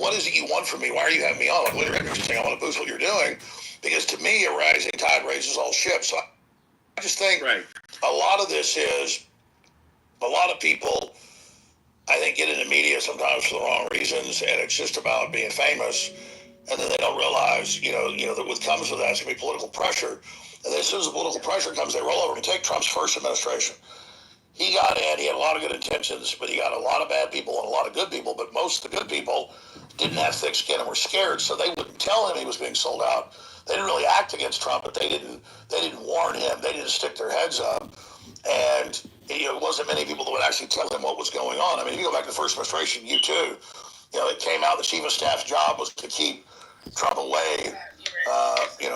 what is it you want from me? Why are you having me on? Like, what you're interesting. I want to boost what you're doing. Because to me, a rising tide raises all ships. So I just think a lot of this is a lot of people, I think, get into media sometimes for the wrong reasons, and it's just about being famous. And then they don't realize, that what comes with that is going to be political pressure. And then as soon as the political pressure comes, they roll over and take Trump's first administration. He got in, he had a lot of good intentions, but he got a lot of bad people and a lot of good people, but most of the good people didn't have thick skin and were scared, so they wouldn't tell him he was being sold out. They didn't really act against Trump, but they didn't warn him. They didn't stick their heads up. And it wasn't many people that would actually tell him what was going on. I mean, if you go back to the first administration, you too, it came out the chief of staff's job was to keep Trump away,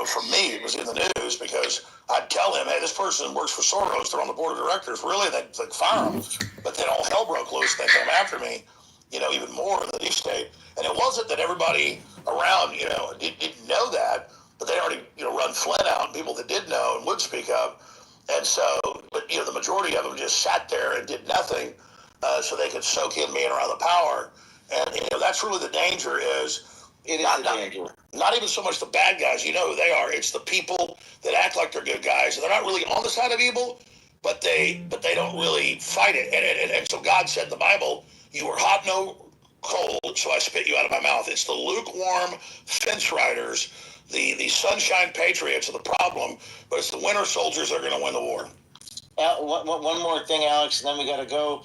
from me. It was in the news because I'd tell him, hey, this person works for Soros. They're on the board of directors. Really? They'd fire him. But then all hell broke loose. They came after me, even more in the deep state. And it wasn't that everybody around, didn't know that, but they already, run Flynn out, and people that did know and would speak up. And so, but, the majority of them just sat there and did nothing so they could soak in me and around the power. And, that's really the danger is, not even so much the bad guys, you know who they are. It's the people that act like they're good guys, and they're not really on the side of evil, but they don't really fight it. And so God said in the Bible, you were hot, no cold, so I spit you out of my mouth. It's the lukewarm fence riders, the sunshine patriots are the problem, but it's the winter soldiers that are going to win the war. One more thing, Alex, and then we got to go.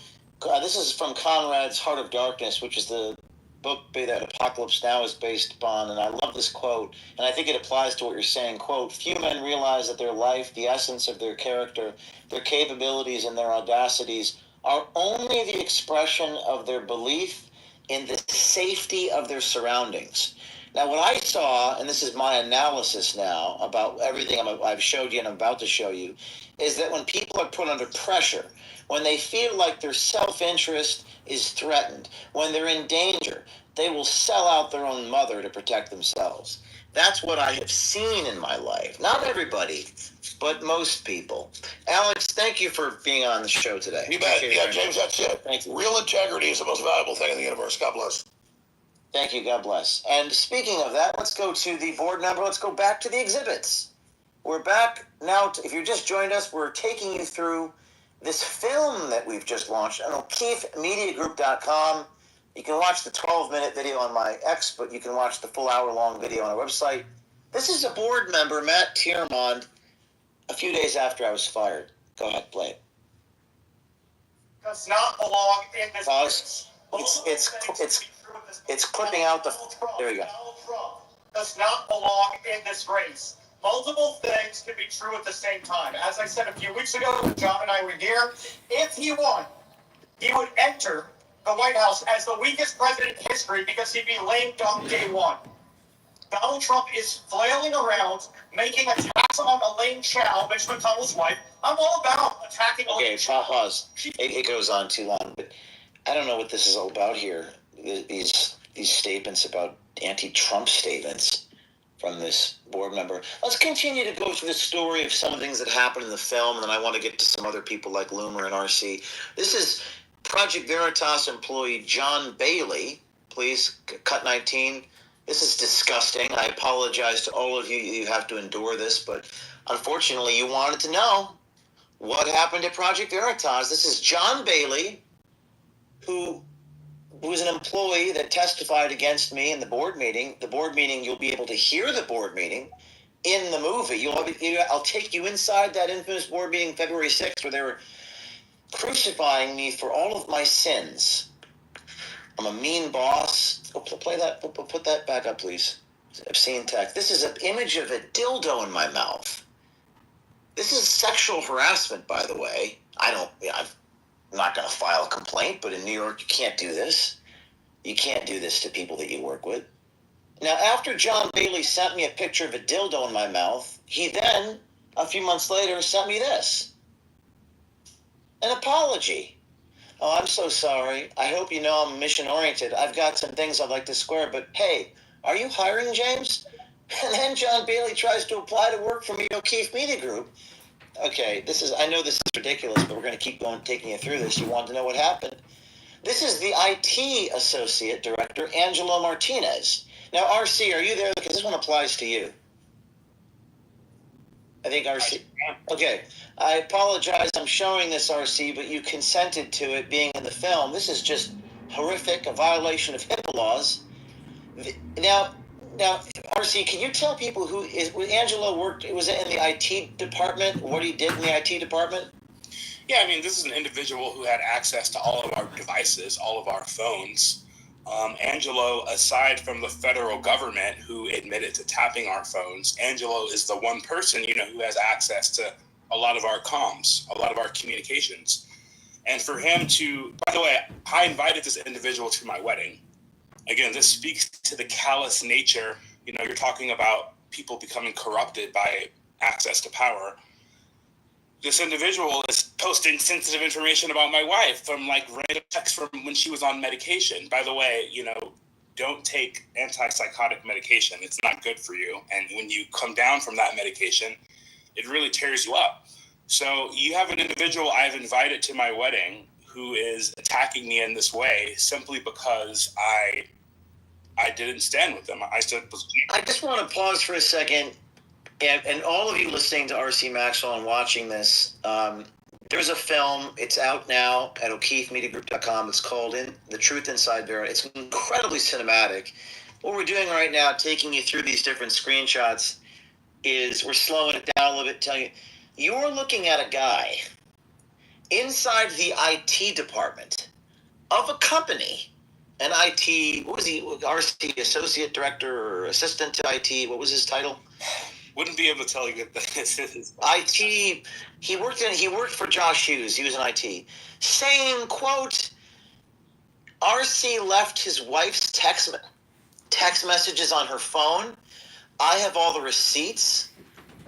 This is from Conrad's Heart of Darkness, which is the book that Apocalypse Now is based upon, and I love this quote, and I think it applies to what you're saying. Quote, few men realize that their life, the essence of their character, their capabilities, and their audacities are only the expression of their belief in the safety of their surroundings. Now, what I saw, and this is my analysis now about everything I've showed you and I'm about to show you, is that when people are put under pressure, when they feel like their self-interest is threatened, when they're in danger, they will sell out their own mother to protect themselves. That's what I have seen in my life. Not everybody, but most people. Alex, thank you for being on the show today. You bet. Yeah, James, that's it. Thank you. Real integrity is the most valuable thing in the universe. God bless. Thank you. God bless. And speaking of that, let's go to the board member. Let's go back to the exhibits. We're back now. If you just joined us, we're taking you through this film that we've just launched on O'KeefeMediaGroup.com. You can watch the 12-minute video on my X, but you can watch the full hour-long video on our website. This is a board member, Matt Tiermond, a few days after I was fired. Go ahead, play it. Does not belong in this. Pause. It's clipping out the. There you go. Donald Trump does not belong in this race. Multiple things can be true at the same time. As I said a few weeks ago, when John and I were here, if he won, he would enter the White House as the weakest president in history because he'd be lame duck day one. Donald Trump is flailing around, making attacks on Elaine Chao, Mitch McConnell's wife. I'm all about attacking Elaine Chao. Pause. It goes on too long, but I don't know what this is all about here. These statements about anti-Trump statements from this board member. Let's continue to go through the story of some of the things that happened in the film, and then I want to get to some other people like Loomer and RC. This is Project Veritas employee John Bailey. Please, cut 19. This is disgusting. I apologize to all of you. You have to endure this, but unfortunately, you wanted to know what happened at Project Veritas. This is John Bailey, who was an employee that testified against me in the board meeting. The board meeting, you'll be able to hear the board meeting in the movie. I'll take you inside that infamous board meeting February 6th where they were crucifying me for all of my sins. I'm a mean boss. Play that. Put that back up, please. Obscene text. This is an image of a dildo in my mouth. This is sexual harassment, by the way. I'm not going to file a complaint, but in New York, you can't do this. You can't do this to people that you work with. Now, after John Bailey sent me a picture of a dildo in my mouth, he then, a few months later, sent me this. An apology. Oh, I'm so sorry. I hope you know I'm mission-oriented. I've got some things I'd like to square, but hey, are you hiring, James? And then John Bailey tries to apply to work for me at O'Keefe Media Group. Okay, I know this is ridiculous, but we're going to keep going, taking you through this. You want to know what happened? This is the IT Associate Director, Angelo Martinez. Now, RC, are you there? Because this one applies to you. I think RC. Okay. I apologize. I'm showing this, RC, but you consented to it being in the film. This is just horrific, a violation of HIPAA laws. Now, RC, can you tell people who is Angelo worked? Was it in the IT department? What he did in the IT department? Yeah, I mean, this is an individual who had access to all of our devices, all of our phones. Angelo, aside from the federal government who admitted to tapping our phones, Angelo is the one person, who has access to a lot of our comms, a lot of our communications. And for him to, by the way, I invited this individual to my wedding. Again, this speaks to the callous nature. You're talking about people becoming corrupted by access to power. This individual is posting sensitive information about my wife from random texts from when she was on medication. By the way, don't take antipsychotic medication. It's not good for you. And when you come down from that medication, it really tears you up. So you have an individual I've invited to my wedding who is attacking me in this way simply because I didn't stand with them. I just want to pause for a second. And all of you listening to RC Maxwell and watching this, there's a film. It's out now at o'keefemediagroup.com. It's called The Truth Inside Vera. It's incredibly cinematic. What we're doing right now, taking you through these different screenshots, is we're slowing it down a little bit, telling you, you're looking at a guy inside the IT department of a company, an IT, what was he, RC Associate Director or Assistant to IT, what was his title? Wouldn't be able to tell you that this is IT. He worked for Josh Hughes. He was in IT. Saying, quote, RC left his wife's text messages on her phone. I have all the receipts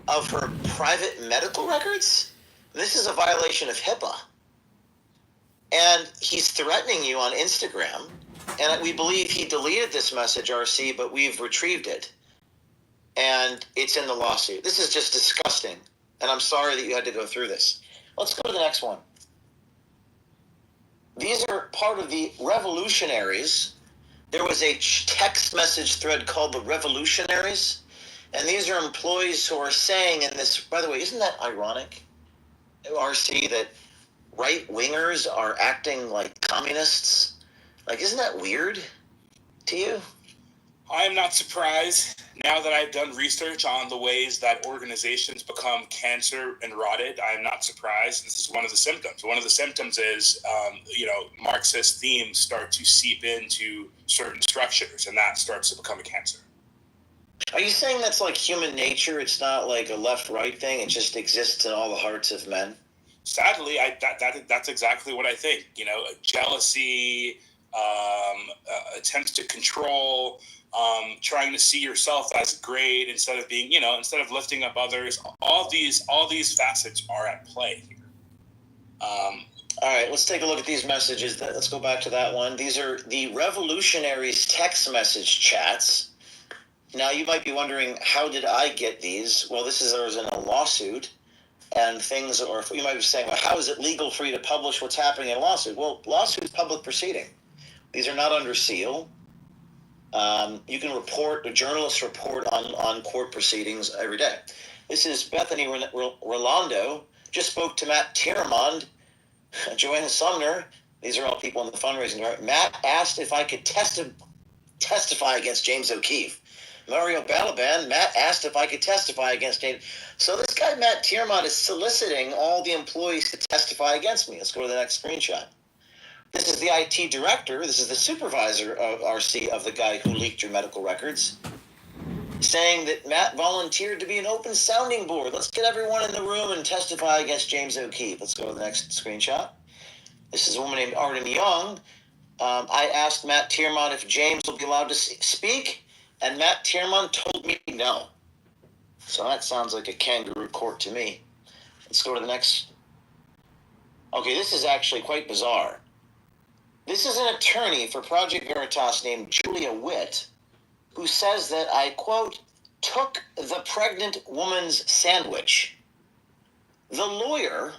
of her private medical records. This is a violation of HIPAA. And he's threatening you on Instagram. And we believe he deleted this message, RC, but we've retrieved it. And it's in the lawsuit. This is just disgusting. And I'm sorry that you had to go through this. Let's go to the next one. These are part of the revolutionaries. There was a text message thread called the Revolutionaries. And these are employees who are saying in this, by the way, isn't that ironic, RC, that right-wingers are acting like communists? Isn't that weird to you? I am not surprised now that I've done research on the ways that organizations become cancer and rotted. I am not surprised. This is one of the symptoms. One of the symptoms is, Marxist themes start to seep into certain structures, and that starts to become a cancer. Are you saying that's like human nature? It's not like a left-right thing. It just exists in all the hearts of men? Sadly, that's exactly what I think. Jealousy, attempts to control, trying to see yourself as great instead of being, instead of lifting up others. All these facets are at play here. All right, let's take a look at these messages. Let's go back to that one. These are the Revolutionaries text message chats. Now, you might be wondering, how did I get these? Well, this is in a lawsuit, and things, or you might be saying, well, how is it legal for you to publish what's happening in a lawsuit? Well, lawsuit is public proceeding. These are not under seal. You can report, the journalists report on court proceedings every day. This is Bethany Rolando, just spoke to Matt Tiermond, Joanna Sumner. These are all people in the fundraising department. Matt asked if I could testify against James O'Keefe. Mario Balaban, Matt asked if I could testify against James. So this guy, Matt Tiermond, is soliciting all the employees to testify against me. Let's go to the next screenshot. This is the IT director. This is the supervisor of RC of the guy who leaked your medical records, saying that Matt volunteered to be an open sounding board. Let's get everyone in the room and testify against James O'Keefe. Let's go to the next screenshot. This is a woman named Arden Young. I asked Matt Tiermond if James will be allowed to speak, and Matt Tiermond told me no. So that sounds like a kangaroo court to me. Let's go to the next. Okay, this is actually quite bizarre. This is an attorney for Project Veritas named Julia Witt, who says that I, quote, took the pregnant woman's sandwich. The lawyer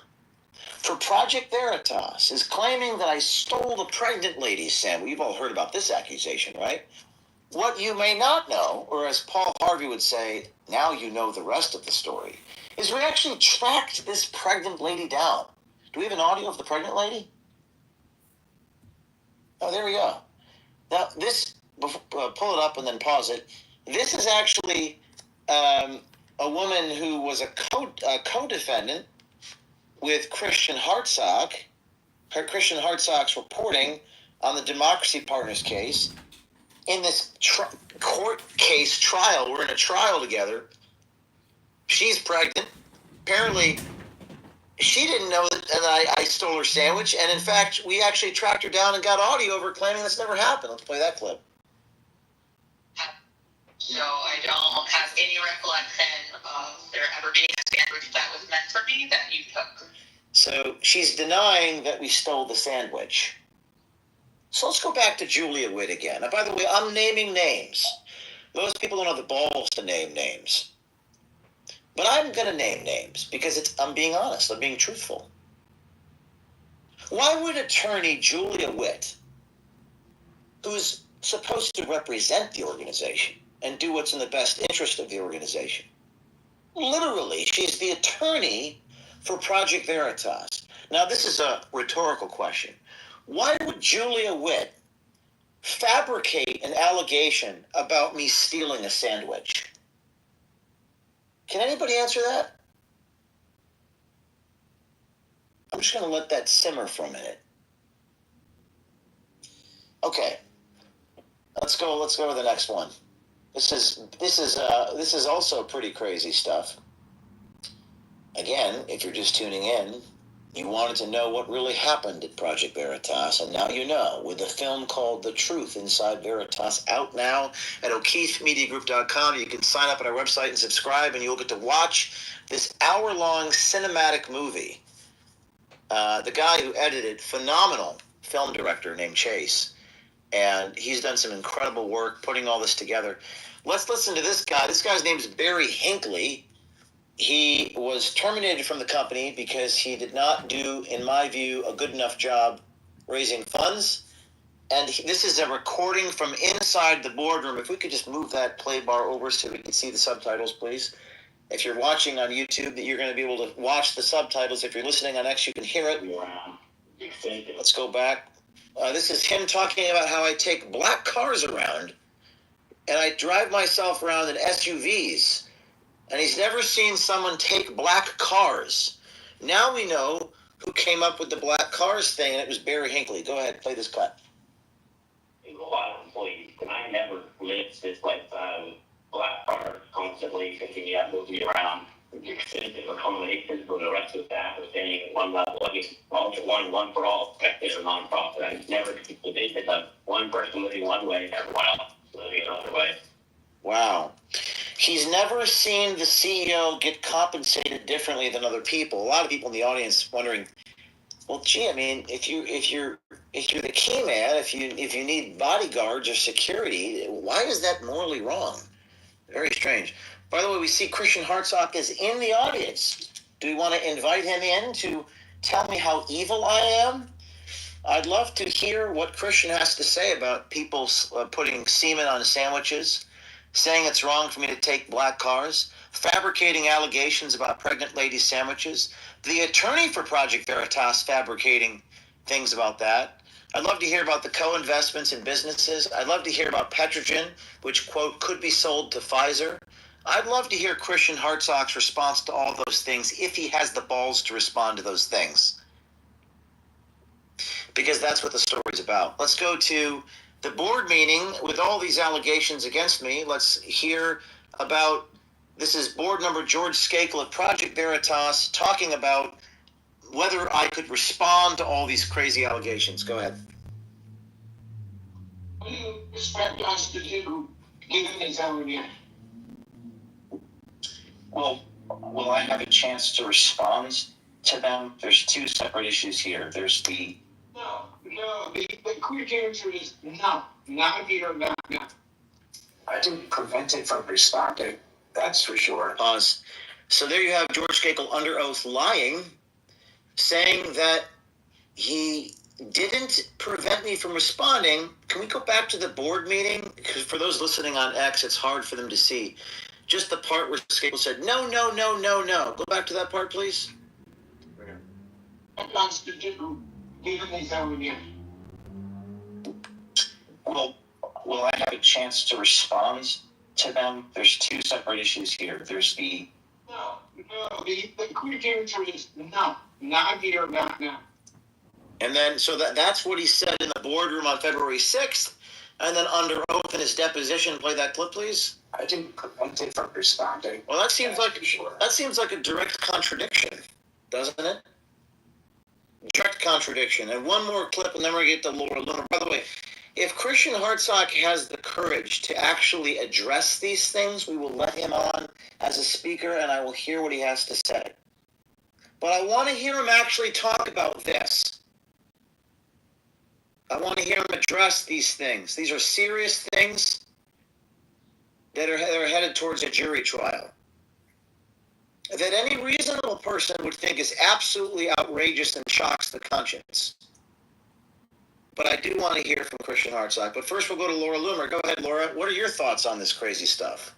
for Project Veritas is claiming that I stole the pregnant lady's sandwich. You've all heard about this accusation, right? What you may not know, or as Paul Harvey would say, now you know the rest of the story, is we actually tracked this pregnant lady down. Do we have an audio of the pregnant lady? Oh, there we go. Now, this, pull it up and then pause it. This is actually a woman who was a co-defendant with Christian Hartsock. Christian Hartsock's reporting on the Democracy Partners case. In this court case trial, we're in a trial together. She's pregnant. Apparently, she didn't know that I stole her sandwich. And in fact, we actually tracked her down and got audio of her claiming this never happened. Let's play that clip. So I don't have any recollection of there ever being a sandwich that was meant for me that you took. So she's denying that we stole the sandwich. So let's go back to Julia Witt again. And by the way, I'm naming names. Most people don't have the balls to name names. But I'm going to name names because I'm being honest. I'm being truthful. Why would attorney Julia Witt, who's supposed to represent the organization and do what's in the best interest of the organization, literally, she's the attorney for Project Veritas. Now, this is a rhetorical question. Why would Julia Witt fabricate an allegation about me stealing a sandwich? Can anybody answer that? I'm just going to let that simmer for a minute. Okay, let's go to the next one. This is also pretty crazy stuff. Again, if you're just tuning in, you wanted to know what really happened at Project Veritas, and now you know, with a film called The Truth Inside Veritas, out now at O'KeefeMediaGroup.com. You can sign up at our website and subscribe, and you'll get to watch this hour-long cinematic movie. The guy who edited, phenomenal film director named Chase, and he's done some incredible work putting all this together. Let's listen to this guy. This guy's name is Barry Hinckley. He was terminated from the company because he did not do, in my view, a good enough job raising funds. And this is a recording from inside the boardroom. If we could just move that play bar over so we can see the subtitles, please. If you're watching on YouTube, you're going to be able to watch the subtitles. If you're listening on X, you can hear it. Let's go back. This is him talking about how I take black cars around and I drive myself around in SUVs. And he's never seen someone take black cars. Now we know who came up with the black cars thing, and it was Barry Hinckley. Go ahead, play this cut. A lot of employees, and I never lived this lifestyle. Black cars constantly continue to move me around. Extensive accommodations for the rest of the staff are staying at one level. I mean, one for all. It's a nonprofit. I never did one person living one way, everyone else living another way. Wow. He's never seen the CEO get compensated differently than other people. A lot of people in the audience wondering, well, gee, I mean, if you're the key man, if you need bodyguards or security, why is that morally wrong? Very strange. By the way, we see Christian Hartsock is in the audience. Do we want to invite him in to tell me how evil I am? I'd love to hear what Christian has to say about people putting semen on sandwiches, saying it's wrong for me to take black cars, fabricating allegations about pregnant lady sandwiches, the attorney for Project Veritas fabricating things about that. I'd love to hear about the co-investments in businesses. I'd love to hear about Petrogen, which, quote, could be sold to Pfizer. I'd love to hear Christian Hartsock's response to all those things if he has the balls to respond to those things. Because that's what the story's about. Let's go to the board meeting with all these allegations against me. Let's hear about, this is board member George Skakel at Project Veritas talking about whether I could respond to all these crazy allegations. Go ahead. What do you expect us to do given these allegations? Well, will I have a chance to respond to them? There's two separate issues here. There's the... No, the quick answer is no. Not here, not now. I didn't prevent it from responding. That's for sure. Pause. So there you have George Skakel under oath lying, saying that he didn't prevent me from responding. Can we go back to the board meeting? Because for those listening on X, it's hard for them to see. Just the part where Scable said, no, no, no, no, no. Go back to that part, please. Well, will I have a chance to respond to them? There's two separate issues here. There's the... No, the quick answer is no, not here, not now. And then, so that's what he said in the boardroom on February 6th. And then under oath in his deposition, play that clip, please. I didn't prevent it from responding. Well, that seems like a direct contradiction, doesn't it? Direct contradiction. And one more clip, and then we're going to get to Laura Loomer. By the way, if Christian Hartsock has the courage to actually address these things, we will let him on as a speaker, and I will hear what he has to say. But I want to hear him actually talk about this. I want to hear him address these things. These are serious things that are headed towards a jury trial. That any reasonable person would think is absolutely outrageous and shocks the conscience. But I do want to hear from Christian Hartsock. But first we'll go to Laura Loomer. Go ahead, Laura. What are your thoughts on this crazy stuff?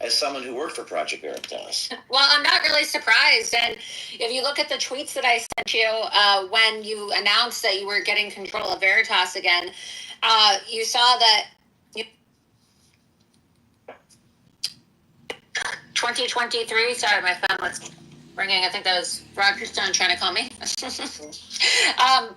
As someone who worked for Project Veritas. Well, I'm not really surprised. And if you look at the tweets that I sent you when you announced that you were getting control of Veritas again, you saw that 2023, sorry, my phone was ringing. I think that was Roger Stone trying to call me.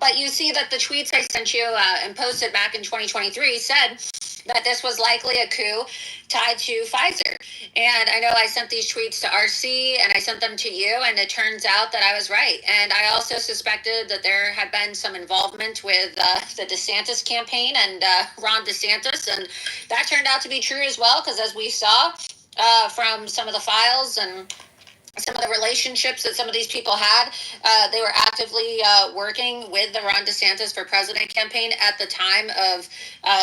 But you see that the tweets I sent you and posted back in 2023 said that this was likely a coup tied to Pfizer. And I know I sent these tweets to RC and I sent them to you, and it turns out that I was right. And I also suspected that there had been some involvement with the DeSantis campaign and Ron DeSantis, and that turned out to be true as well, because as we saw from some of the files and some of the relationships that some of these people had, they were actively working with the Ron DeSantis for President campaign at the time of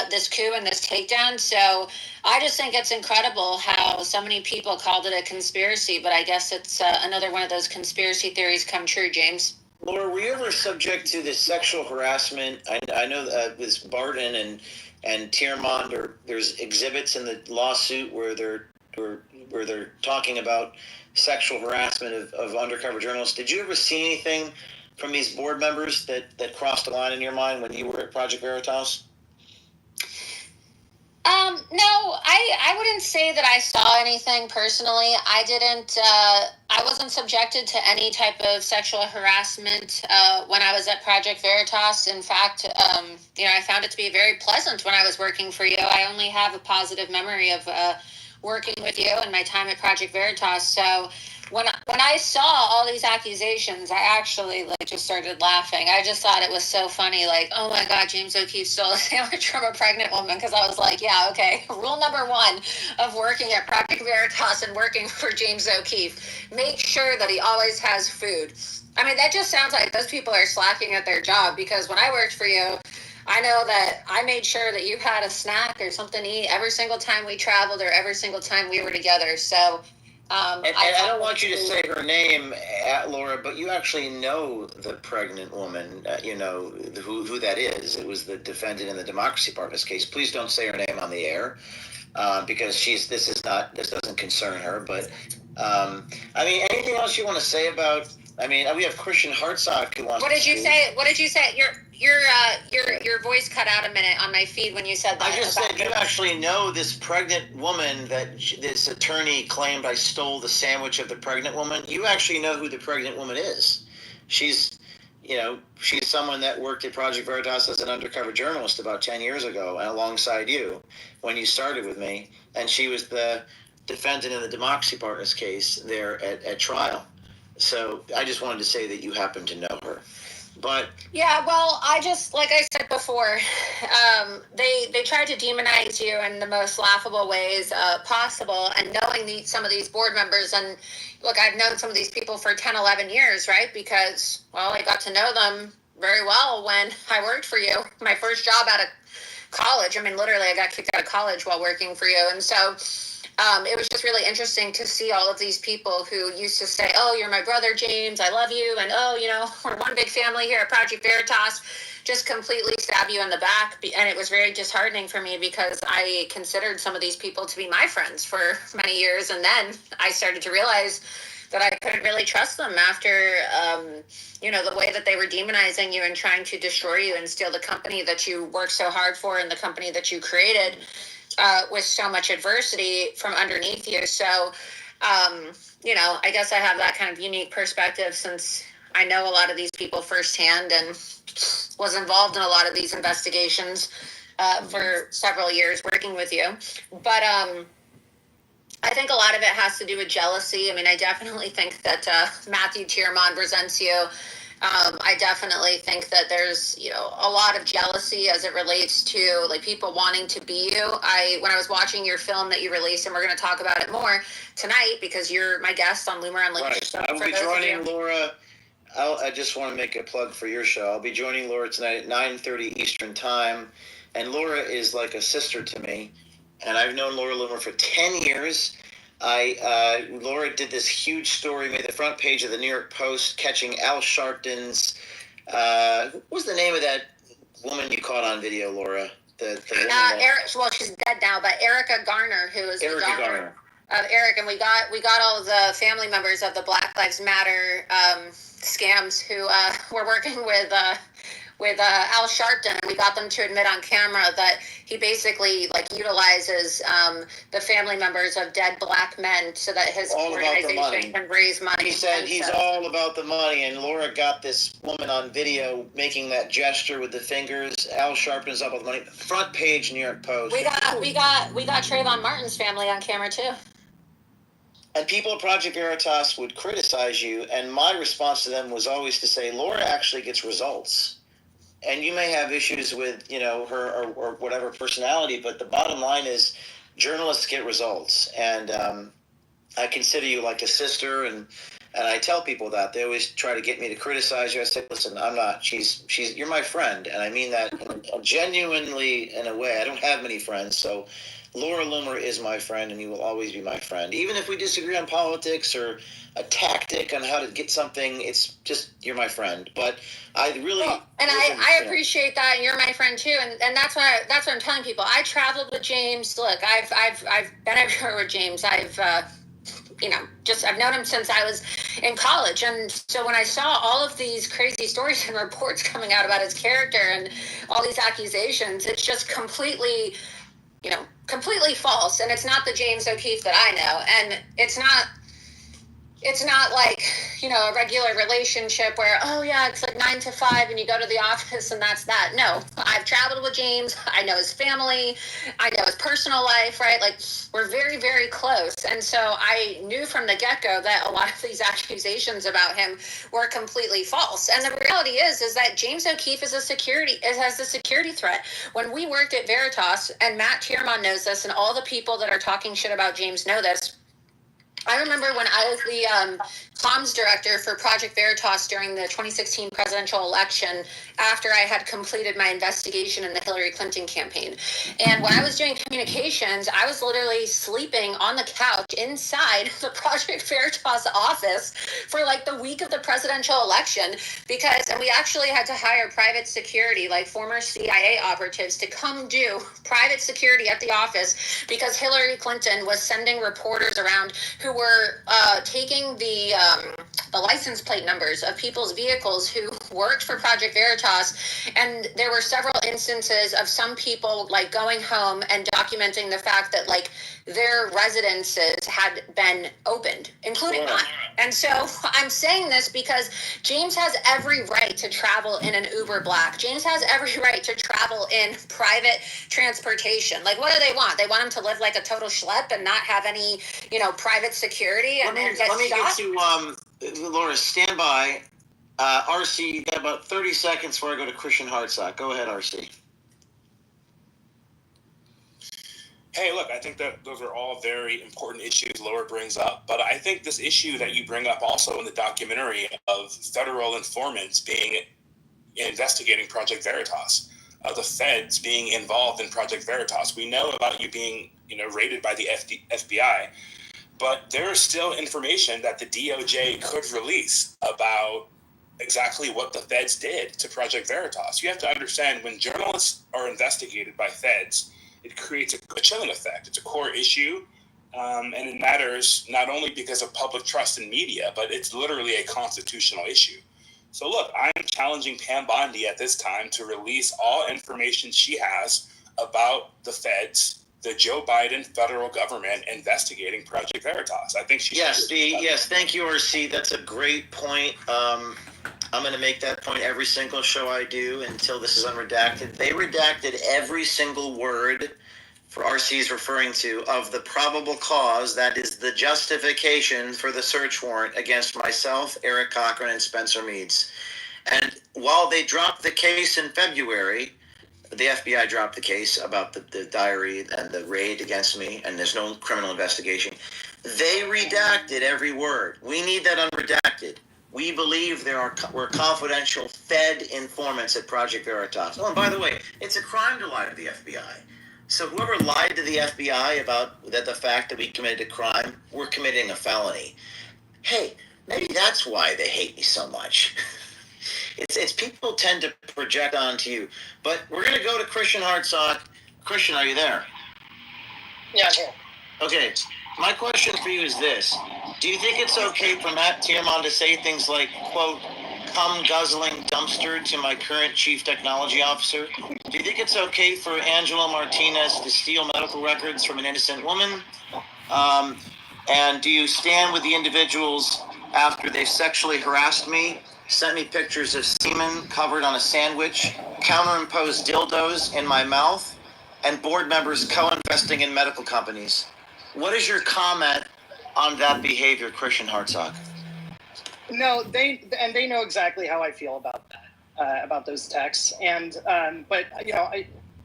this coup and this takedown. So I just think it's incredible how so many people called it a conspiracy, but I guess it's another one of those conspiracy theories come true, James. Laura, were you ever subject to this sexual harassment? I know with Barton and Tiermont, or there's exhibits in the lawsuit where they're talking about sexual harassment of undercover journalists. Did you ever see anything from these board members that crossed the line in your mind when you were at Project Veritas? No, I wouldn't say that I saw anything personally. I wasn't subjected to any type of sexual harassment when I was at Project Veritas. In fact, I found it to be very pleasant when I was working for you. I only have a positive memory of working with you and my time at Project Veritas. So when I saw all these accusations, I actually just started laughing. I just thought it was so funny. Like, oh my God, James O'Keefe stole a sandwich from a pregnant woman. Because I was like, yeah, okay. Rule number one of working at Project Veritas and working for James O'Keefe: make sure that he always has food. I mean, that just sounds like those people are slacking at their job, because when I worked for you, I know that I made sure that you had a snack or something to eat every single time we traveled or every single time we were together. So, I don't want you to say her name, Laura, but you actually know the pregnant woman, who that is. It was the defendant in the Democracy Partners case. Please don't say her name on the air, because this doesn't concern her. But, anything else you want to say about... we have Christian Hartsock who wants What did you say? What did you say? Your voice cut out a minute on my feed when you said that. I just said you actually know this pregnant woman that this attorney claimed I stole the sandwich of the pregnant woman. You actually know who the pregnant woman is. She's someone that worked at Project Veritas as an undercover journalist about 10 years ago, and alongside you when you started with me. And she was the defendant in the Democracy Partners case there at trial. So I just wanted to say that you happen to know her. But yeah, well, I just, like I said before, they tried to demonize you in the most laughable ways possible. And knowing some of these board members, and look, I've known some of these people for 10, 11 years, right? Because, well, I got to know them very well when I worked for you. My first job out of college, literally I got kicked out of college while working for you. And so it was just really interesting to see all of these people who used to say, oh, you're my brother, James, I love you, and oh, we're one big family here at Project Veritas, just completely stab you in the back. And it was very disheartening for me because I considered some of these people to be my friends for many years, and then I started to realize that I couldn't really trust them after, the way that they were demonizing you and trying to destroy you and steal the company that you worked so hard for and the company that you created with so much adversity from underneath you. So, I guess I have that kind of unique perspective since I know a lot of these people firsthand and was involved in a lot of these investigations for several years working with you. But I think a lot of it has to do with jealousy. I mean, I definitely think that Matthew Tiermont resents you. I definitely think that there's, a lot of jealousy as it relates to like people wanting to be you. When I was watching your film that you released, and we're going to talk about it more tonight because you're my guest on Loomer Unleashed. Right. So I will be joining Laura. I just want to make a plug for your show. I'll be joining Laura tonight at 9:30 Eastern Time. And Laura is like a sister to me. And I've known Laura Loomer for 10 years. Laura did this huge story, made the front page of the New York Post, catching Al Sharpton's. What was the name of that woman you caught on video, Laura? The woman well, she's dead now, but Erica Garner, who is Erica the daughter Garner. Of Eric, and we got all of the family members of the Black Lives Matter scams who were working with Al Sharpton, and we got them to admit on camera that he basically utilizes the family members of dead black men so that his organization can raise money. He said he's all about the money, and Laura got this woman on video making that gesture with the fingers. Al Sharpton's up with the money. Front page New York Post. We got Trayvon Martin's family on camera too. And people at Project Veritas would criticize you, and my response to them was always to say, Laura actually gets results. And you may have issues with, her or whatever personality, but the bottom line is journalists get results. And I consider you like a sister, and I tell people that. They always try to get me to criticize you. I say, listen, I'm not. You're my friend, and I mean that genuinely in a way. I don't have many friends, so Laura Loomer is my friend, and you will always be my friend. Even if we disagree on politics or a tactic on how to get something, it's just, you're my friend. But I really... I appreciate that, and you're my friend too, and that's what I'm telling people. I traveled with James. Look, I've been everywhere with James. I've known him since I was in college. And so when I saw all of these crazy stories and reports coming out about his character and all these accusations, it's just completely false. And it's not the James O'Keefe that I know. And it's not like, a regular relationship where, oh yeah, it's like 9 to 5 and you go to the office and that's that. No, I've traveled with James. I know his family. I know his personal life, right? Like, we're very, very close. And so I knew from the get-go that a lot of these accusations about him were completely false. And the reality is that James O'Keefe has a security threat. When we worked at Veritas, and Matt Tiermont knows this, and all the people that are talking shit about James know this, I remember when I was the comms director for Project Veritas during the 2016 presidential election after I had completed my investigation in the Hillary Clinton campaign. And when I was doing communications, I was literally sleeping on the couch inside the Project Veritas office for the week of the presidential election and we actually had to hire private security, like former CIA operatives, to come do private security at the office because Hillary Clinton was sending reporters around who were taking the license plate numbers of people's vehicles who worked for Project Veritas, and there were several instances of some people going home and documenting the fact that their residences had been opened, including mine. And so I'm saying this because James has every right to travel in an Uber Black. James has every right to travel in private transportation. What do they want? They want him to live like a total schlep and not have any, private security and get shot? Let me get to Laura, stand by. RC, you got about 30 seconds before I go to Christian Hartsock. Go ahead, RC. Hey, look, I think that those are all very important issues Laura brings up, but I think this issue that you bring up also in the documentary of federal informants investigating Project Veritas, the feds being involved in Project Veritas. We know about you being raided by the FBI. But there is still information that the DOJ could release about exactly what the feds did to Project Veritas. You have to understand, when journalists are investigated by feds, it creates a chilling effect. It's a core issue, and it matters not only because of public trust in media, but it's literally a constitutional issue. So look, I'm challenging Pam Bondi at this time to release all information she has about the feds, the Joe Biden federal government investigating Project Veritas. I think she should. Yes, thank you, RC. That's a great point. I'm going to make that point every single show I do until this is unredacted. They redacted every single word for RC's referring to of the probable cause, that is the justification for the search warrant against myself, Eric Cochran, and Spencer Meads. And while they dropped the case in February, the FBI dropped the case about the diary and the raid against me, and there's no criminal investigation. They redacted every word. We need that unredacted. We believe were confidential Fed informants at Project Veritas. Oh, and by the way, it's a crime to lie to the FBI. So whoever lied to the FBI about the fact that we committed a crime, we're committing a felony. Hey, maybe that's why they hate me so much. It's people tend to project onto you. But we're going to go to Christian Hartsock. Christian, are you there? Yeah, yeah. Okay, my question for you is this. Do you think it's okay for Matt Tierman to say things like, quote, "come guzzling dumpster" to my current chief technology officer? Do you think it's okay for Angelo Martinez to steal medical records from an innocent woman? And do you stand with the individuals after they sexually harassed me, sent me pictures of semen covered on a sandwich, counterimposed dildos in my mouth, and board members co-investing in medical companies? What is your comment on that behavior, Christian Hartsock? No, they know exactly how I feel about that, about those texts. And but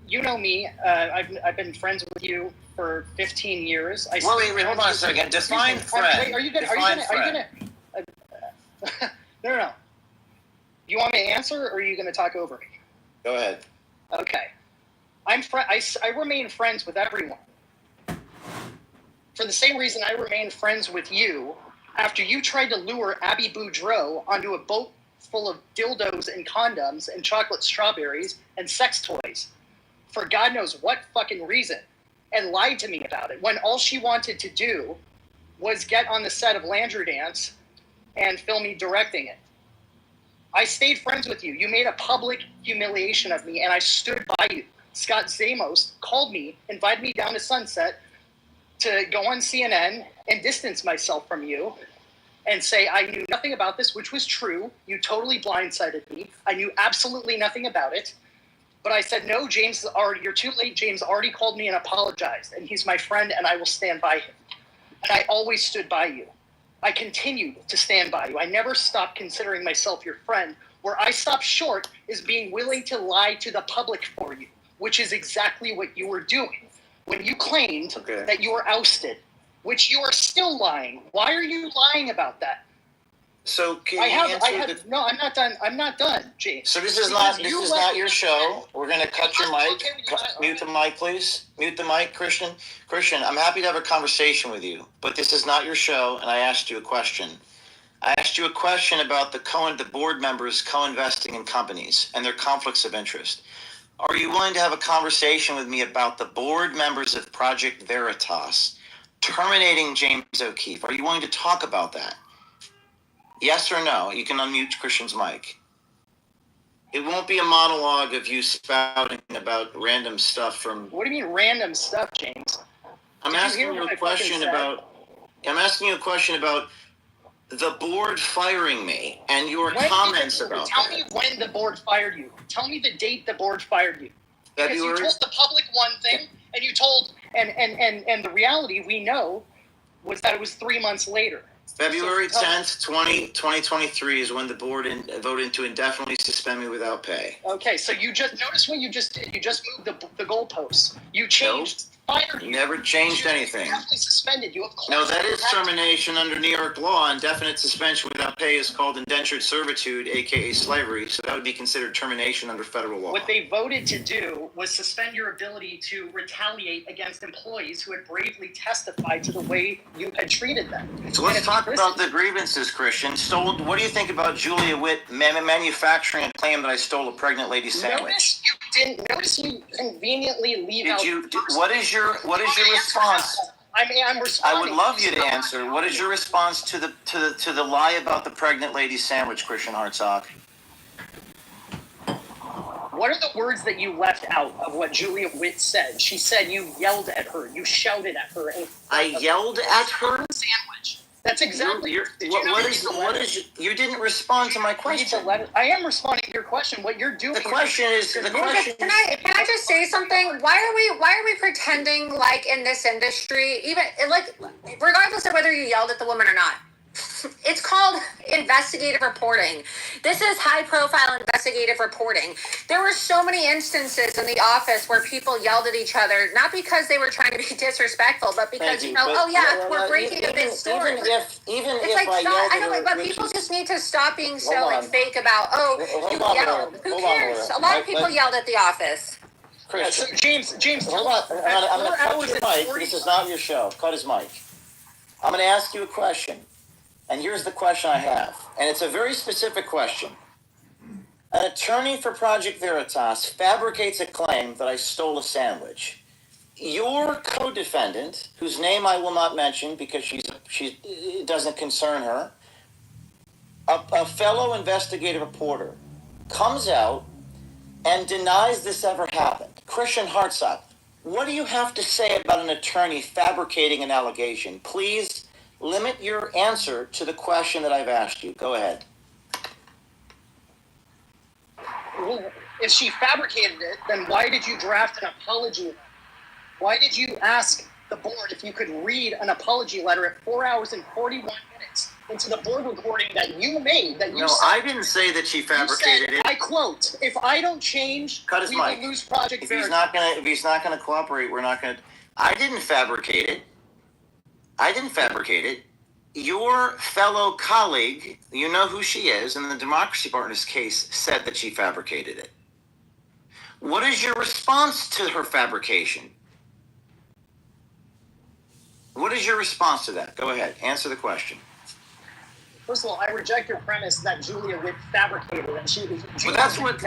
you know me. I've been friends with you for 15 years. Wait, hold on a second. Define friend. Are you gonna? No. You want me to answer, or are you gonna talk over me? Go ahead. Okay. I remain friends with everyone. For the same reason I remain friends with you after you tried to lure Abby Boudreaux onto a boat full of dildos and condoms and chocolate strawberries and sex toys for God knows what fucking reason, and lied to me about it when all she wanted to do was get on the set of Landry Dance and film me directing it. I stayed friends with you. You made a public humiliation of me, and I stood by you. Scott Zamos called me, invited me down to Sunset to go on CNN and distance myself from you and say I knew nothing about this, which was true. You totally blindsided me. I knew absolutely nothing about it. But I said, no, James, you're too late. James already called me and apologized, and he's my friend, and I will stand by him. And I always stood by you. I continued to stand by you. I never stopped considering myself your friend. Where I stopped short is being willing to lie to the public for you, which is exactly what you were doing when you claimed that you were ousted, which you are still lying. Why are you lying about that? So No, I'm not done. I'm not done, James. So this is not your show. We're going to cut your mic. Mute the mic, please. Mute the mic, Christian. Christian, I'm happy to have a conversation with you, but this is not your show, and I asked you a question. I asked you a question about the board members co-investing in companies and their conflicts of interest. Are you willing to have a conversation with me about the board members of Project Veritas terminating James O'Keefe? Are you willing to talk about that? Yes or no? You can unmute Christian's mic. It won't be a monologue of you spouting about random stuff from... What do you mean random stuff, James? I'm asking you a question about the board firing me and your comments about that. Tell me when the board fired you. Tell me the date the board fired you. Because you told the public one thing, and you told... And the reality we know was that it was 3 months later. February 10th, 2023 is when the board voted to indefinitely suspend me without pay. Okay, so you just notice what you just did. You just moved the goalposts. You changed fired you. Never changed anything. You suspended. You have No, that is termination under New York law. Indefinite suspension without pay is called indentured servitude, aka slavery. So that would be considered termination under federal law. What they voted to do was suspend your ability to retaliate against employees who had bravely testified to the way you had treated them. So let's talk about the grievances, Christian. What do you think about Julia Witt manufacturing a claim that I stole a pregnant lady sandwich? Notice you conveniently leave out. What is your response? I'm responding. I would love you to answer. What is your response to the lie about the pregnant lady sandwich, Christian Hartsock? What are the words that you left out of what Julia Witt said? She said you yelled at her, you shouted at her, and I yelled at her? Sandwich. That's exactly. You didn't respond to my question. I am responding to your question. What you're doing. Can I just say something? Why are we pretending like in this industry, even like regardless of whether you yelled at the woman or not? It's called investigative reporting. This is high-profile investigative reporting. There were so many instances in the office where people yelled at each other, not because they were trying to be disrespectful, but because we're breaking a big story. But people just need to stop being so fake about you yelled. Who cares? A lot of people yelled at the office. Christian, James, hold on. I'm going to cut your mic. This is not your show. Cut his mic. I'm going to ask you a question. And here's the question I have. And it's a very specific question. An attorney for Project Veritas fabricates a claim that I stole a sandwich. Your co-defendant, whose name I will not mention because it doesn't concern her, a fellow investigative reporter, comes out and denies this ever happened. Christian Hartsock, what do you have to say about an attorney fabricating an allegation? Please limit your answer to the question that I've asked you. Go ahead. Well, if she fabricated it, then why did you draft an apology? Why did you ask the board if you could read an apology letter at 4 hours and 41 minutes into the board recording that you made? I didn't say that she fabricated it. I quote, if I don't change, we will lose Project Veritas. If he's not going to cooperate, we're not going to. I didn't fabricate it. Your fellow colleague, you know who she is, in the Democracy Partners case, said that she fabricated it. What is your response to her fabrication? What is your response to that? Go ahead. Answer the question. First of all, I reject your premise that Julia Witt fabricated it. But that's what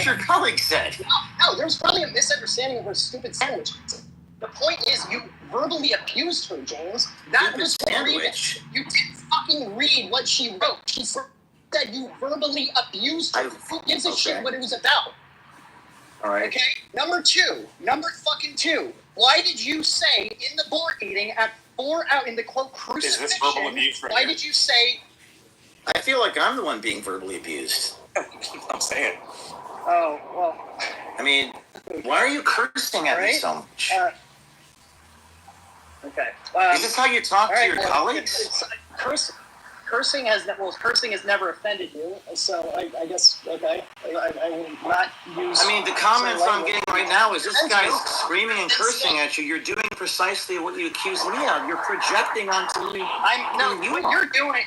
your colleague said. No, there's probably a misunderstanding of her stupid sandwich. The point is, you verbally abused her, James. That was sandwich. You didn't fucking read what she wrote. She said you verbally abused her. Who gives a shit what it was about? All right. Okay. Number two. Why did you say in the board meeting at 4 hours in the quote crucifixion? Is this verbal abuse right Why here? did you say? I feel like I'm the one being verbally abused. I'm saying. Oh well. I mean, why are you cursing at me so much? Okay. Is this how you talk to your colleagues? Cursing has never offended you, so I guess okay. I will not use. I mean, the comments I'm getting right now is this guy's screaming and cursing at you. You're doing precisely what you accuse me of. You're projecting onto me. What you're doing.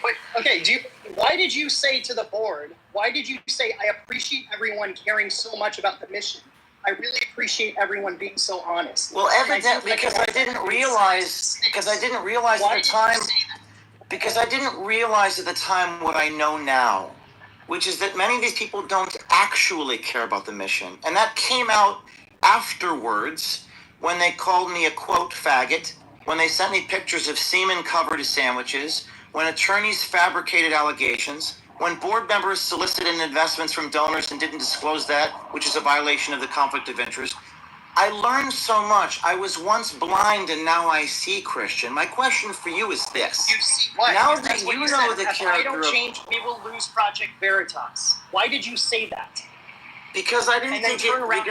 Why did you say to the board? Why did you say I appreciate everyone caring so much about the mission? I really appreciate everyone being so honest. Well, evidently, because I didn't realize at the time what I know now, which is that many of these people don't actually care about the mission. And that came out afterwards when they called me a quote faggot, when they sent me pictures of semen covered sandwiches, when attorneys fabricated allegations, when board members solicited investments from donors and didn't disclose that, which is a violation of the conflict of interest. I learned so much. I was once blind and now I see, Christian. My question for you is this. You see what? Now that you know the character if I don't change, we will lose Project Veritas. Why did you say that? Because I didn't think it was. Why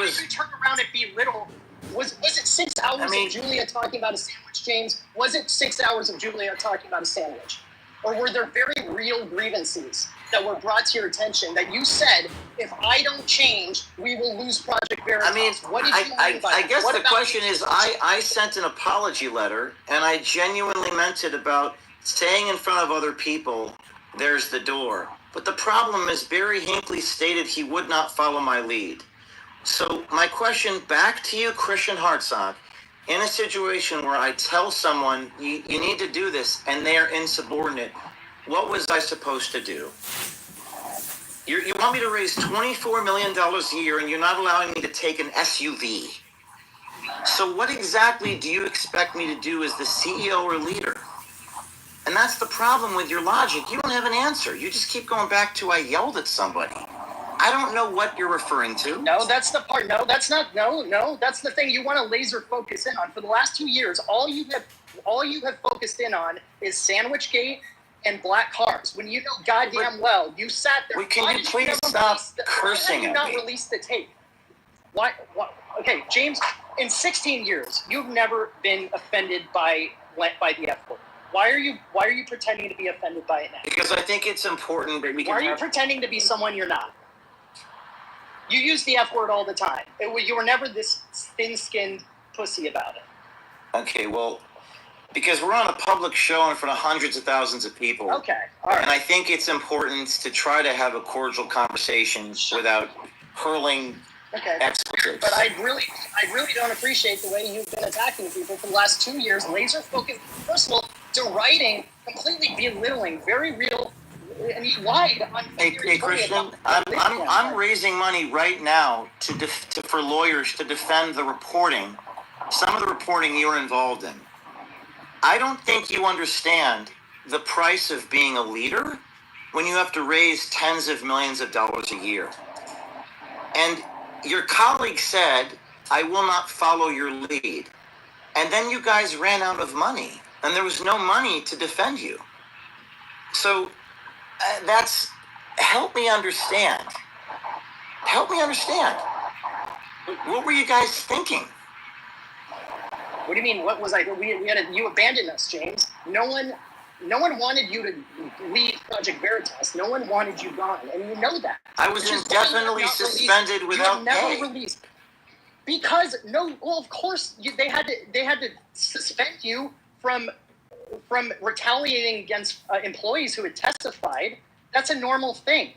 did you turn around and belittle? Was it 6 hours of Julia talking about a sandwich, James? Was it 6 hours of Julia talking about a sandwich? Or were there very real grievances? that were brought to your attention that you said, if I don't change, we will lose Project Veritas? I mean, what did you mean by I that? guess What the about question is, I sent an apology letter, and I genuinely meant it about saying in front of other people, there's the door. But the problem is Barry Hinckley stated he would not follow my lead. So my question back to you, Christian Hartsock, in a situation where I tell someone, you need to do this, and they are insubordinate, what was I supposed to do? You want me to raise $24 million a year, and you're not allowing me to take an SUV. So what exactly do you expect me to do as the CEO or leader? And that's the problem with your logic. You don't have an answer. You just keep going back to, I yelled at somebody. I don't know what you're referring to. No, that's the part. No, that's not. No, that's the thing you want to laser focus in on. For the last 2 years, all you have focused in on is Sandwichgate and black cars. When you know goddamn well, you sat there. Can you please stop cursing at me? Why have you not released the tape? Why? Okay, James. In 16 years, you've never been offended by the F word. Why are you pretending to be offended by it now? Because I think it's important that we can. Why are you pretending to be someone you're not? You use the F word all the time. You were never this thin-skinned pussy about it. Okay, well, because we're on a public show in front of hundreds of thousands of people. Okay, all right. And I think it's important to try to have a cordial conversation without hurling expletives. But I really don't appreciate the way you've been attacking people for the last 2 years, laser focused, first of all, deriding, completely belittling, very real. And you lied on Hey, Christian, I'm raising money right now for lawyers to defend the reporting, some of the reporting you're involved in. I don't think you understand the price of being a leader when you have to raise tens of millions of dollars a year. And your colleague said, I will not follow your lead. And then you guys ran out of money, and there was no money to defend you. So help me understand. Help me understand. What were you guys thinking? What do you mean? What was I? You abandoned us, James. No one wanted you to lead Project Veritas. No one wanted you gone, and you know that. I was indefinitely suspended without pay. Never released. Because of course they had to suspend you from retaliating against employees who had testified. That's a normal thing.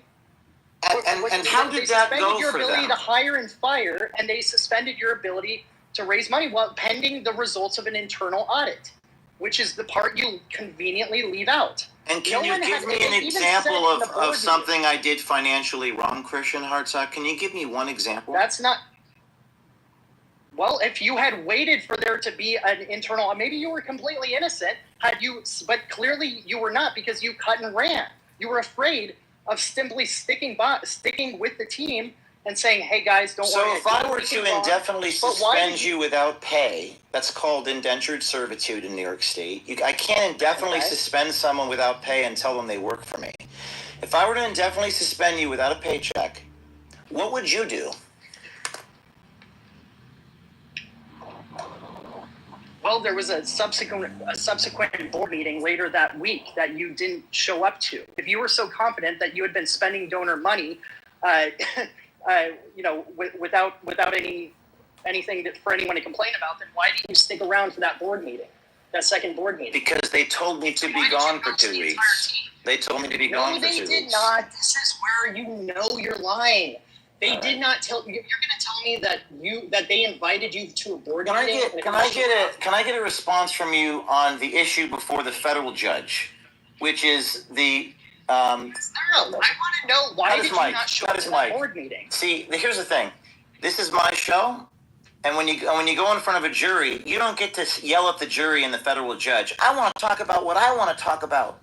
And how did that go for them? They suspended your ability to hire and fire, and they suspended your ability to raise money while pending the results of an internal audit, which is the part you conveniently leave out. And can you give me an example of something I did financially wrong, Christian Hartsock? Can you give me one example? That's not... Well, if you had waited for there to be an internal... Maybe you were completely innocent, but clearly you were not, because you cut and ran. You were afraid of simply sticking with the team and saying, hey, guys, don't worry. So if I were to indefinitely suspend you without pay, that's called indentured servitude in New York State. I can't indefinitely suspend someone without pay and tell them they work for me. If I were to indefinitely suspend you without a paycheck, what would you do? Well, there was a subsequent board meeting later that week that you didn't show up to. If you were so confident that you had been spending donor money, without anything for anyone to complain about, then why didn't you stick around for that board meeting, that second board meeting? Because they told me to be gone for 2 weeks. They told me to be gone for 2 weeks. No, they did not. This is where you know you're lying. They did not tell you. You're going to tell me that they invited you to a board meeting? Can I get a response from you on the issue before the federal judge, which is the I want to know why did you not show up to the board meeting? See, here's the thing. This is my show, and when you go in front of a jury, you don't get to yell at the jury and the federal judge. I want to talk about what I want to talk about.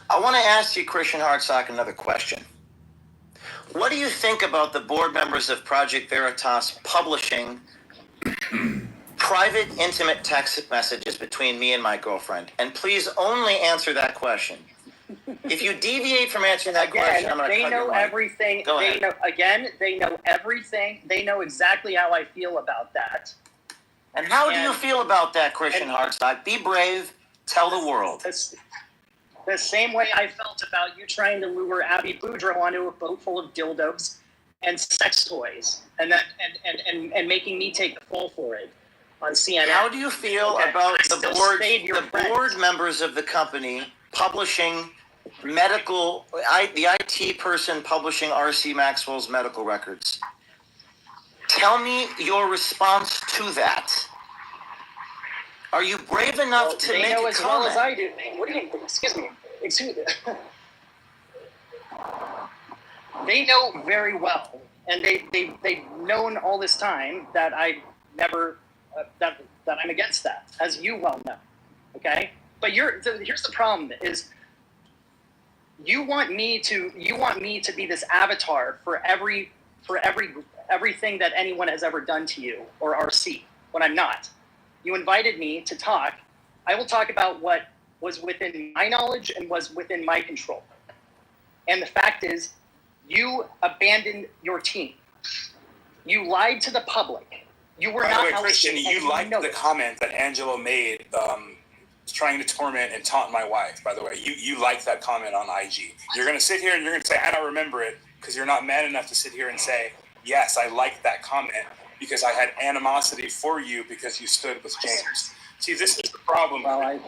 I want to ask you, Christian Hartsock, another question. What do you think about the board members of Project Veritas publishing private, intimate text messages between me and my girlfriend? And please only answer that question. If you deviate from answering that question, I'm going to cut your mic. Everything. Go ahead. They know everything. They know exactly how I feel about that. And how do you feel about that, Christian Hartsock? Be brave. Tell the world. The same way I felt about you trying to lure Abby Boudreaux onto a boat full of dildos and sex toys, and making me take the fall for it on CNN. How do you feel about the board members of the company publishing the IT person publishing R.C. Maxwell's medical records? Tell me your response to that. Are you brave enough to make a comment? They know as well as I do. What do you? Excuse me. They know very well, and they've known all this time that I never that I'm against that, as you well know. Okay, but here's the problem: is you want me to be this avatar for everything that anyone has ever done to you or RC, when I'm not. You invited me to talk. I will talk about what was within my knowledge and was within my control. And the fact is, you abandoned your team. You lied to the public. You were not ousted. Christian, you liked the comment that Angelo made, trying to torment and taunt my wife, by the way. You liked that comment on IG. You're going to sit here and you're going to say, I don't remember it, because you're not man enough to sit here and say, yes, I liked that comment because I had animosity for you because you stood with James. See, this is the problem. Well, I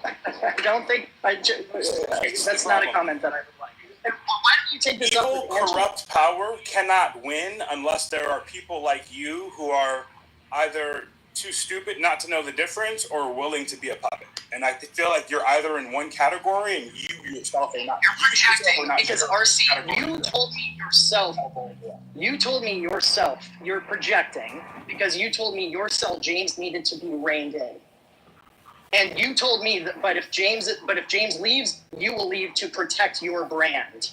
don't think that's not a comment that I would like. Why don't you take this up with Angelo? Corrupt power cannot win unless there are people like you who are either too stupid not to know the difference or willing to be a puppet. And I feel like you're either in one category and you yourself are not. You're projecting because RC, you told me yourself, you're projecting because you told me yourself James needed to be reined in. And you told me that, but if James leaves, you will leave to protect your brand.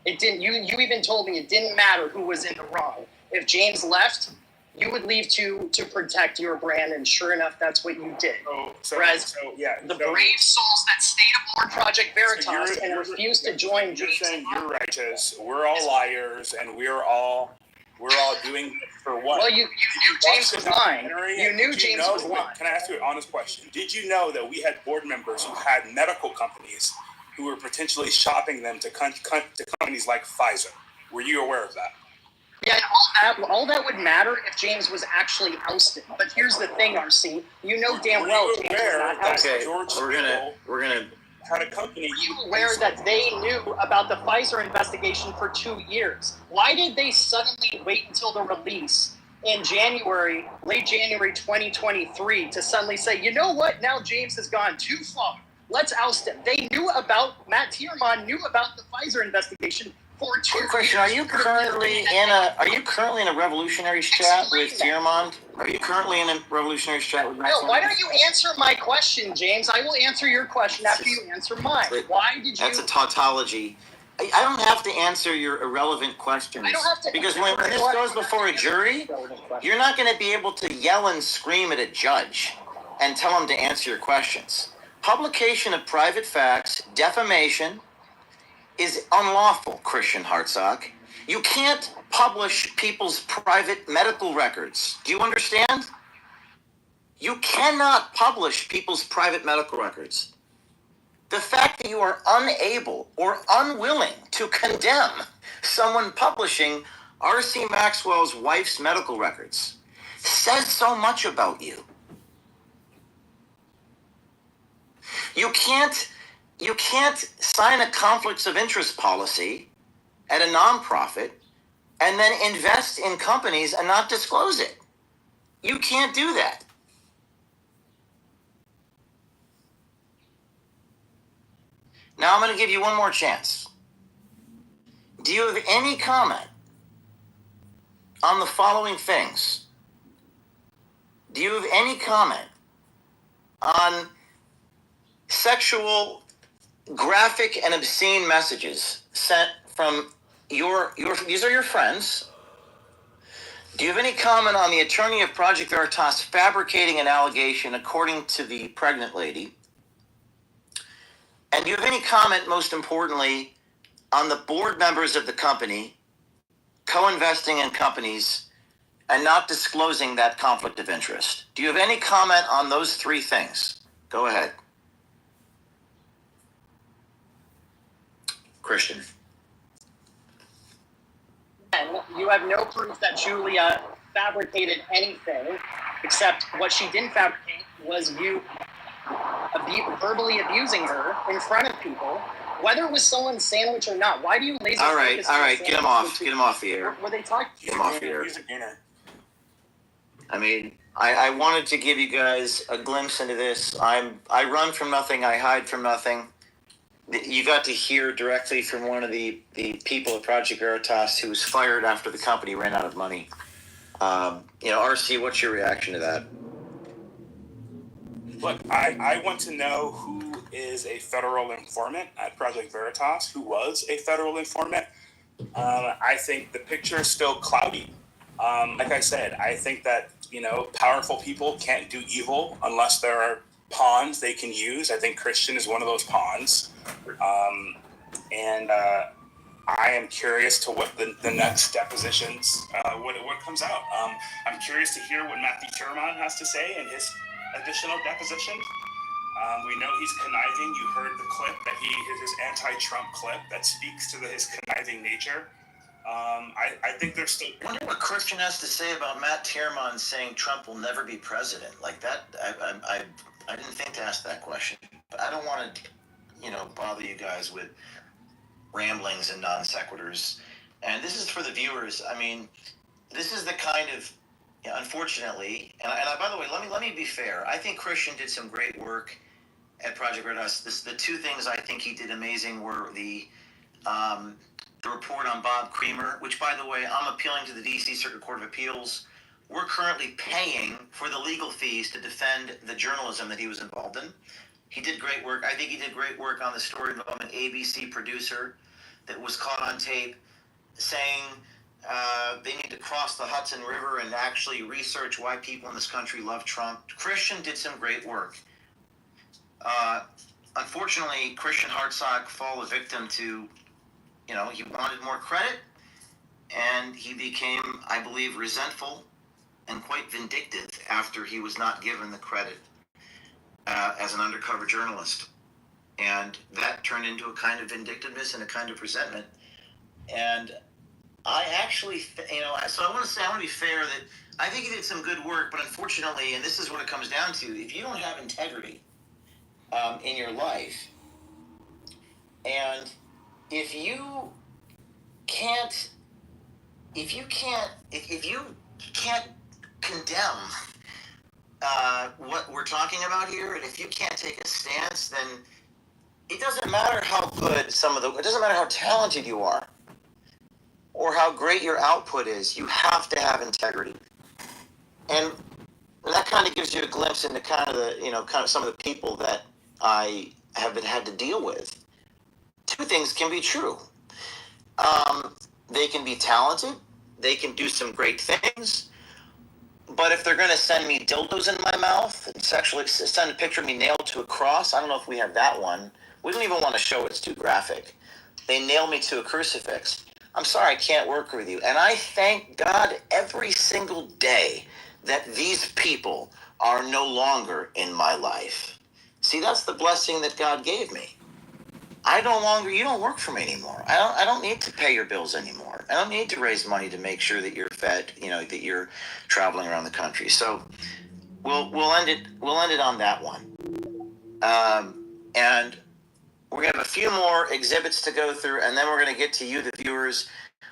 It didn't. You even told me it didn't matter who was in the wrong. If James left, you would leave to protect your brand, and sure enough, that's what you did. The brave souls that stayed aboard Project Veritas and refused to join James. You're saying you're righteous. We're all liars, and we're all doing it for what? Well, you knew James was lying. You knew James was lying. Can I ask you an honest question? Did you know that we had board members who had medical companies who were potentially shopping them to companies like Pfizer? Were you aware of that? Yeah, all that would matter if James was actually ousted. But here's the thing, RC. You know damn well James was not ousted. Okay, we're gonna had a company. Are you aware that they knew about the Pfizer investigation for 2 years? Why did they suddenly wait until the release in late January 2023 to suddenly say, you know what, now James has gone too far. Let's oust him. They knew Matt Tierman knew about the Pfizer investigation for 2 years. Question: Are you currently in a revolutionary chat with Tierman? Are you currently in a revolutionary chat with Matt? No, why don't you answer my question, James? I will answer your question after you answer mine. Why did you? That's a tautology. I don't have to answer your irrelevant questions. I don't have to. Because when this goes before a jury, you're not going to be able to yell and scream at a judge and tell him to answer your questions. Publication of private facts, defamation, is unlawful, Christian Hartsock. You can't publish people's private medical records. Do you understand? You cannot publish people's private medical records. The fact that you are unable or unwilling to condemn someone publishing R.C. Maxwell's wife's medical records says so much about you. You can't sign a conflicts of interest policy at a nonprofit and then invest in companies and not disclose it. You can't do that. Now I'm going to give you one more chance. Do you have any comment on the following things? Do you have any comment on sexual, graphic, and obscene messages sent from these are your friends? Do you have any comment on the attorney of Project Veritas fabricating an allegation according to the pregnant lady? And do you have any comment, most importantly, on the board members of the company co-investing in companies and not disclosing that conflict of interest? Do you have any comment on those 3 things? Go ahead. Christian. And you have no proof that Julia fabricated anything, except what she didn't fabricate was you verbally abusing her in front of people, whether it was someone's sandwich or not. Why do you laser focus? All right, get him off the air. Were they talking? Get him off the air. I mean, I wanted to give you guys a glimpse into this. I run from nothing. I hide from nothing. You got to hear directly from one of the people at Project Veritas who was fired after the company ran out of money. RC, what's your reaction to that? Look, I want to know who is a federal informant at Project Veritas, who was a federal informant. I think the picture is still cloudy. Like I said, I think that, powerful people can't do evil unless there are pawns they can use. I think Christian is one of those pawns. I am curious to what the next depositions, what comes out. I'm curious to hear what Matthew Turman has to say in his additional deposition. We know he's conniving. You heard the clip that his anti-Trump clip that speaks to his conniving nature. I think there's still. I wonder what Christian has to say about Matt Tierman saying Trump will never be president. Like that, I didn't think to ask that question. But I don't want to, bother you guys with ramblings and non sequiturs. And this is for the viewers. I mean, this is the kind of, unfortunately, and by the way, let me be fair. I think Christian did some great work at Project Veritas. The two things I think he did amazing were the report on Bob Creamer, which, by the way, I'm appealing to the D.C. Circuit Court of Appeals. We're currently paying for the legal fees to defend the journalism that he was involved in. He did great work. I think he did great work on the story of an ABC producer that was caught on tape saying they need to cross the Hudson River and actually research why people in this country love Trump. Christian did some great work. Unfortunately, Christian Hartsock fell a victim to, he wanted more credit, and he became, I believe, resentful and quite vindictive after he was not given the credit as an undercover journalist. And that turned into a kind of vindictiveness and a kind of resentment. And I actually, so I want to be fair that I think he did some good work, but unfortunately, and this is what it comes down to, if you don't have integrity in your life, and if you can't condemn what we're talking about here, and if you can't take a stance, then it doesn't matter how good it doesn't matter how talented you are or how great your output is. You have to have integrity. And that kind of gives you a glimpse into kind of some of the people that I have had to deal with. Two things can be true. They can be talented. They can do some great things. But if they're going to send me dildos in my mouth and sexually send a picture of me nailed to a cross, I don't know if we have that one. We don't even want to show it's too graphic. They nail me to a crucifix. I'm sorry, I can't work with you. And I thank God every single day that these people are no longer in my life. See, that's the blessing that God gave me. You don't work for me anymore. I don't need to pay your bills anymore. I don't need to raise money to make sure that you're fed, that you're traveling around the country. So we'll end it on that one. And we're going to have a few more exhibits to go through, and then we're going to get to you, the viewers.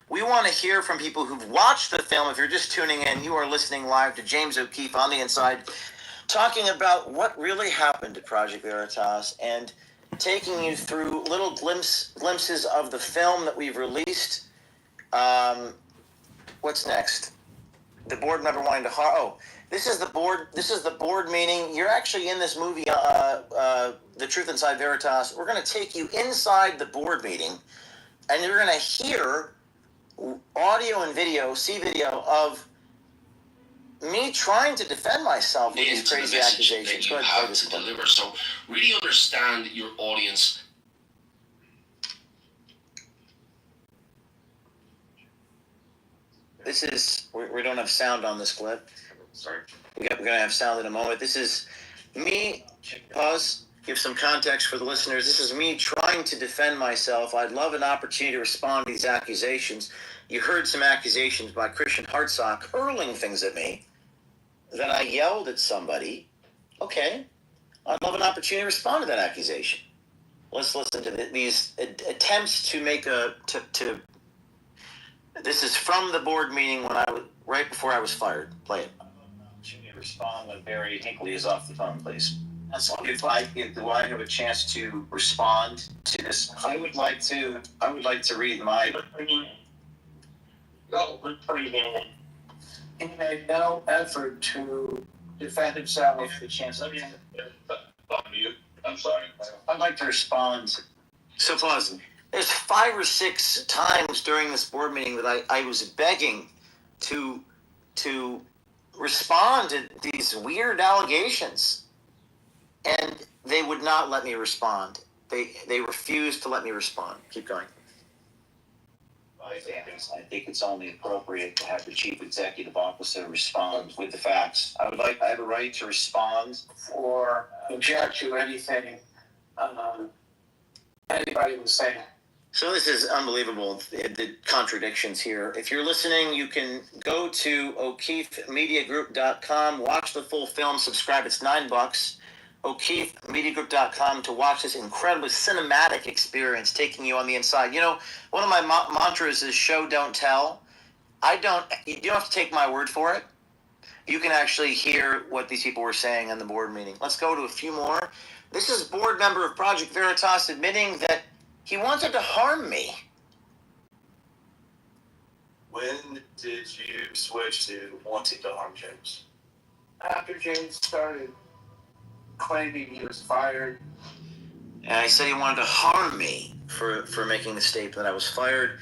We want to hear from people who've watched the film. If you're just tuning in, you are listening live to James O'Keefe on the Inside, talking about what really happened at Project Veritas and taking you through little glimpses of the film that we've released. What's next? The board member wanting to this is the board meeting. You're actually in this movie, The Truth Inside Veritas. We're going to take you inside the board meeting, and you're going to hear audio and video, see video of me trying to defend myself with these crazy accusations. You have to deliver. So really understand your audience. This is, we don't have sound on this clip. Sorry. We're going to have sound in a moment. This is me, pause. give some context for the listeners. This is me trying to defend myself. I'd love an opportunity to respond to these accusations. You heard some accusations by Christian Hartsock hurling things at me. Then I yelled at somebody. Okay, I'd love an opportunity to respond to that accusation. Let's listen to these attempts to make This is from the board meeting when right before I was fired. Play it. Should you respond when Barry Hinckley is off the phone, please? Do I have a chance to respond to this? I would like to read my. He made no effort to defend himself. The chance. I'm sorry. I'd like to respond. So pause. There's 5 or 6 times during this board meeting that I was begging to respond to these weird allegations, and they would not let me respond. They refused to let me respond. Keep going. I think it's only appropriate to have the chief executive officer respond with the facts. I have a right to respond Or object to anything anybody was saying. So this is unbelievable, the contradictions here. If you're listening, you can go to o'keefemediagroup.com, watch the full film, subscribe. It's $9. o'keefemediagroup.com to watch this incredibly cinematic experience taking you on the inside. You know, one of my mantras is show, don't tell. You don't have to take my word for it. You can actually hear what these people were saying in the board meeting. Let's go to a few more. This is board member of Project Veritas admitting that he wanted to harm me. When did you switch to wanting to harm James? After James started claiming he was fired. And I said he wanted to harm me for making the statement that I was fired.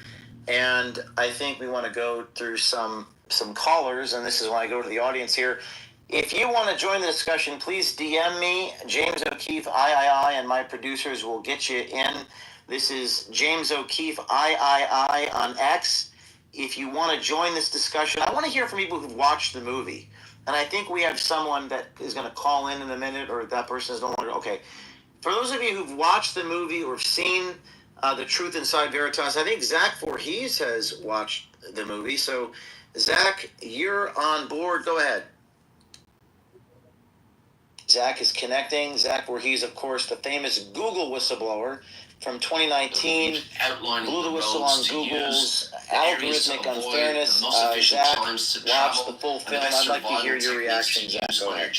And I think we want to go through some callers, and this is when I go to the audience here. If you want to join the discussion, please DM me, James O'Keefe, III, and my producers will get you in. This is James O'Keefe, III on X. If you want to join this discussion, I want to hear from people who've watched the movie. And I think we have someone that is going to call in a minute, or that person is no longer. Okay. For those of you who've watched the movie or seen The Truth Inside Veritas, I think Zach Voorhees has watched the movie. So, Zach, you're on board. Go ahead. Zach is connecting. Zach Voorhees, of course, the famous Google whistleblower from 2019, blew the whistle on Google's algorithmic unfairness. Zach, watch the full film. I'd like to hear your reaction, Zach. Go ahead.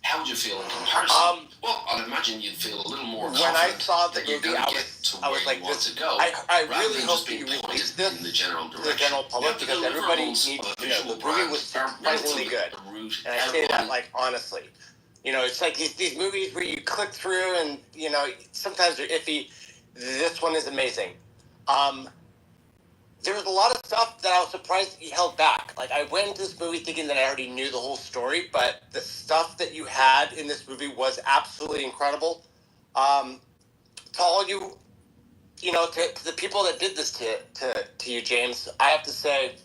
How would you feel in comparison? Well, I'd imagine you'd feel a little more confident. When I saw the movie, I was like, this, I really hope that you release this in the general to the general public, because everybody needs to know the movie was surprisingly good. And I say that, like, honestly. You know, it's like these movies where you click through and, you know, sometimes they're iffy. This one is amazing. There was a lot of stuff that I was surprised that you held back. Like, I went into this movie thinking that I already knew the whole story, but the stuff that you had in this movie was absolutely incredible. To all you, you know, to the people that did this to you, James, I have to say,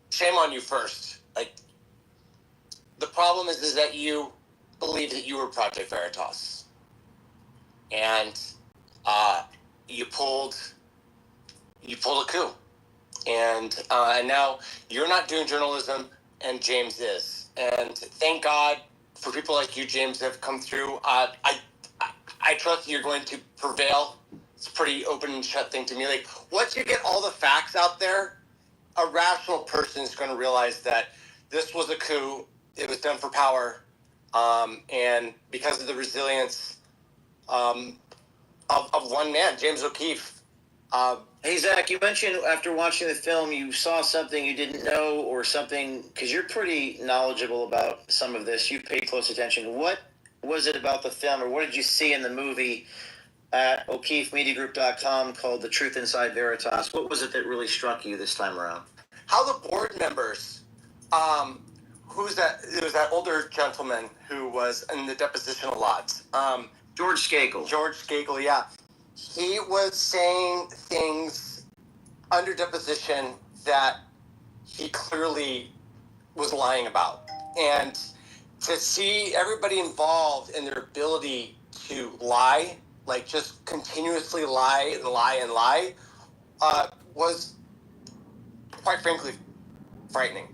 shame on you first. Like, the problem is that you believe that you were Project Veritas. And you pulled a coup. And now you're not doing journalism, and James is. And thank God for people like you, James, that have come through. I trust you're going to prevail. It's a pretty open and shut thing to me. Like, once you get all the facts out there, a rational person is going to realize that this was a coup. It was done for power. And because of the resilience of one man, James O'Keefe. Hey, Zach, you mentioned after watching the film you saw something you didn't know, or something, because you're pretty knowledgeable about some of this. You paid close attention. What was it about the film, or what did you see in the movie at o'keefemediagroup.com called The Truth Inside Veritas? What was it that really struck you this time around? How the board members, who's that? It was that older gentleman who was in the deposition a lot. George Skakel. George Skakel, yeah. He was saying things under deposition that he clearly was lying about. And to see everybody involved and their ability to lie, like just continuously lie and lie and lie, was quite frankly frightening.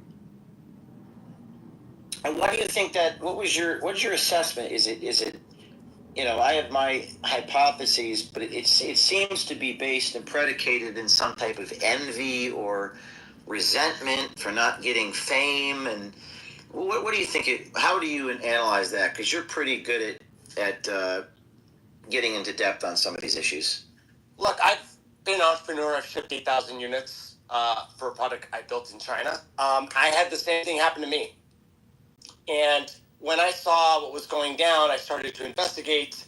And why do you think that? What's your assessment? Is it? I have my hypotheses, but it seems to be based and predicated in some type of envy or resentment for not getting fame. And what do you think? How do you analyze that? Because you're pretty good at getting into depth on some of these issues. Look, I've been an entrepreneur. I've shipped 8,000 units for a product I built in China. I had the same thing happen to me. And when I saw what was going down, I started to investigate.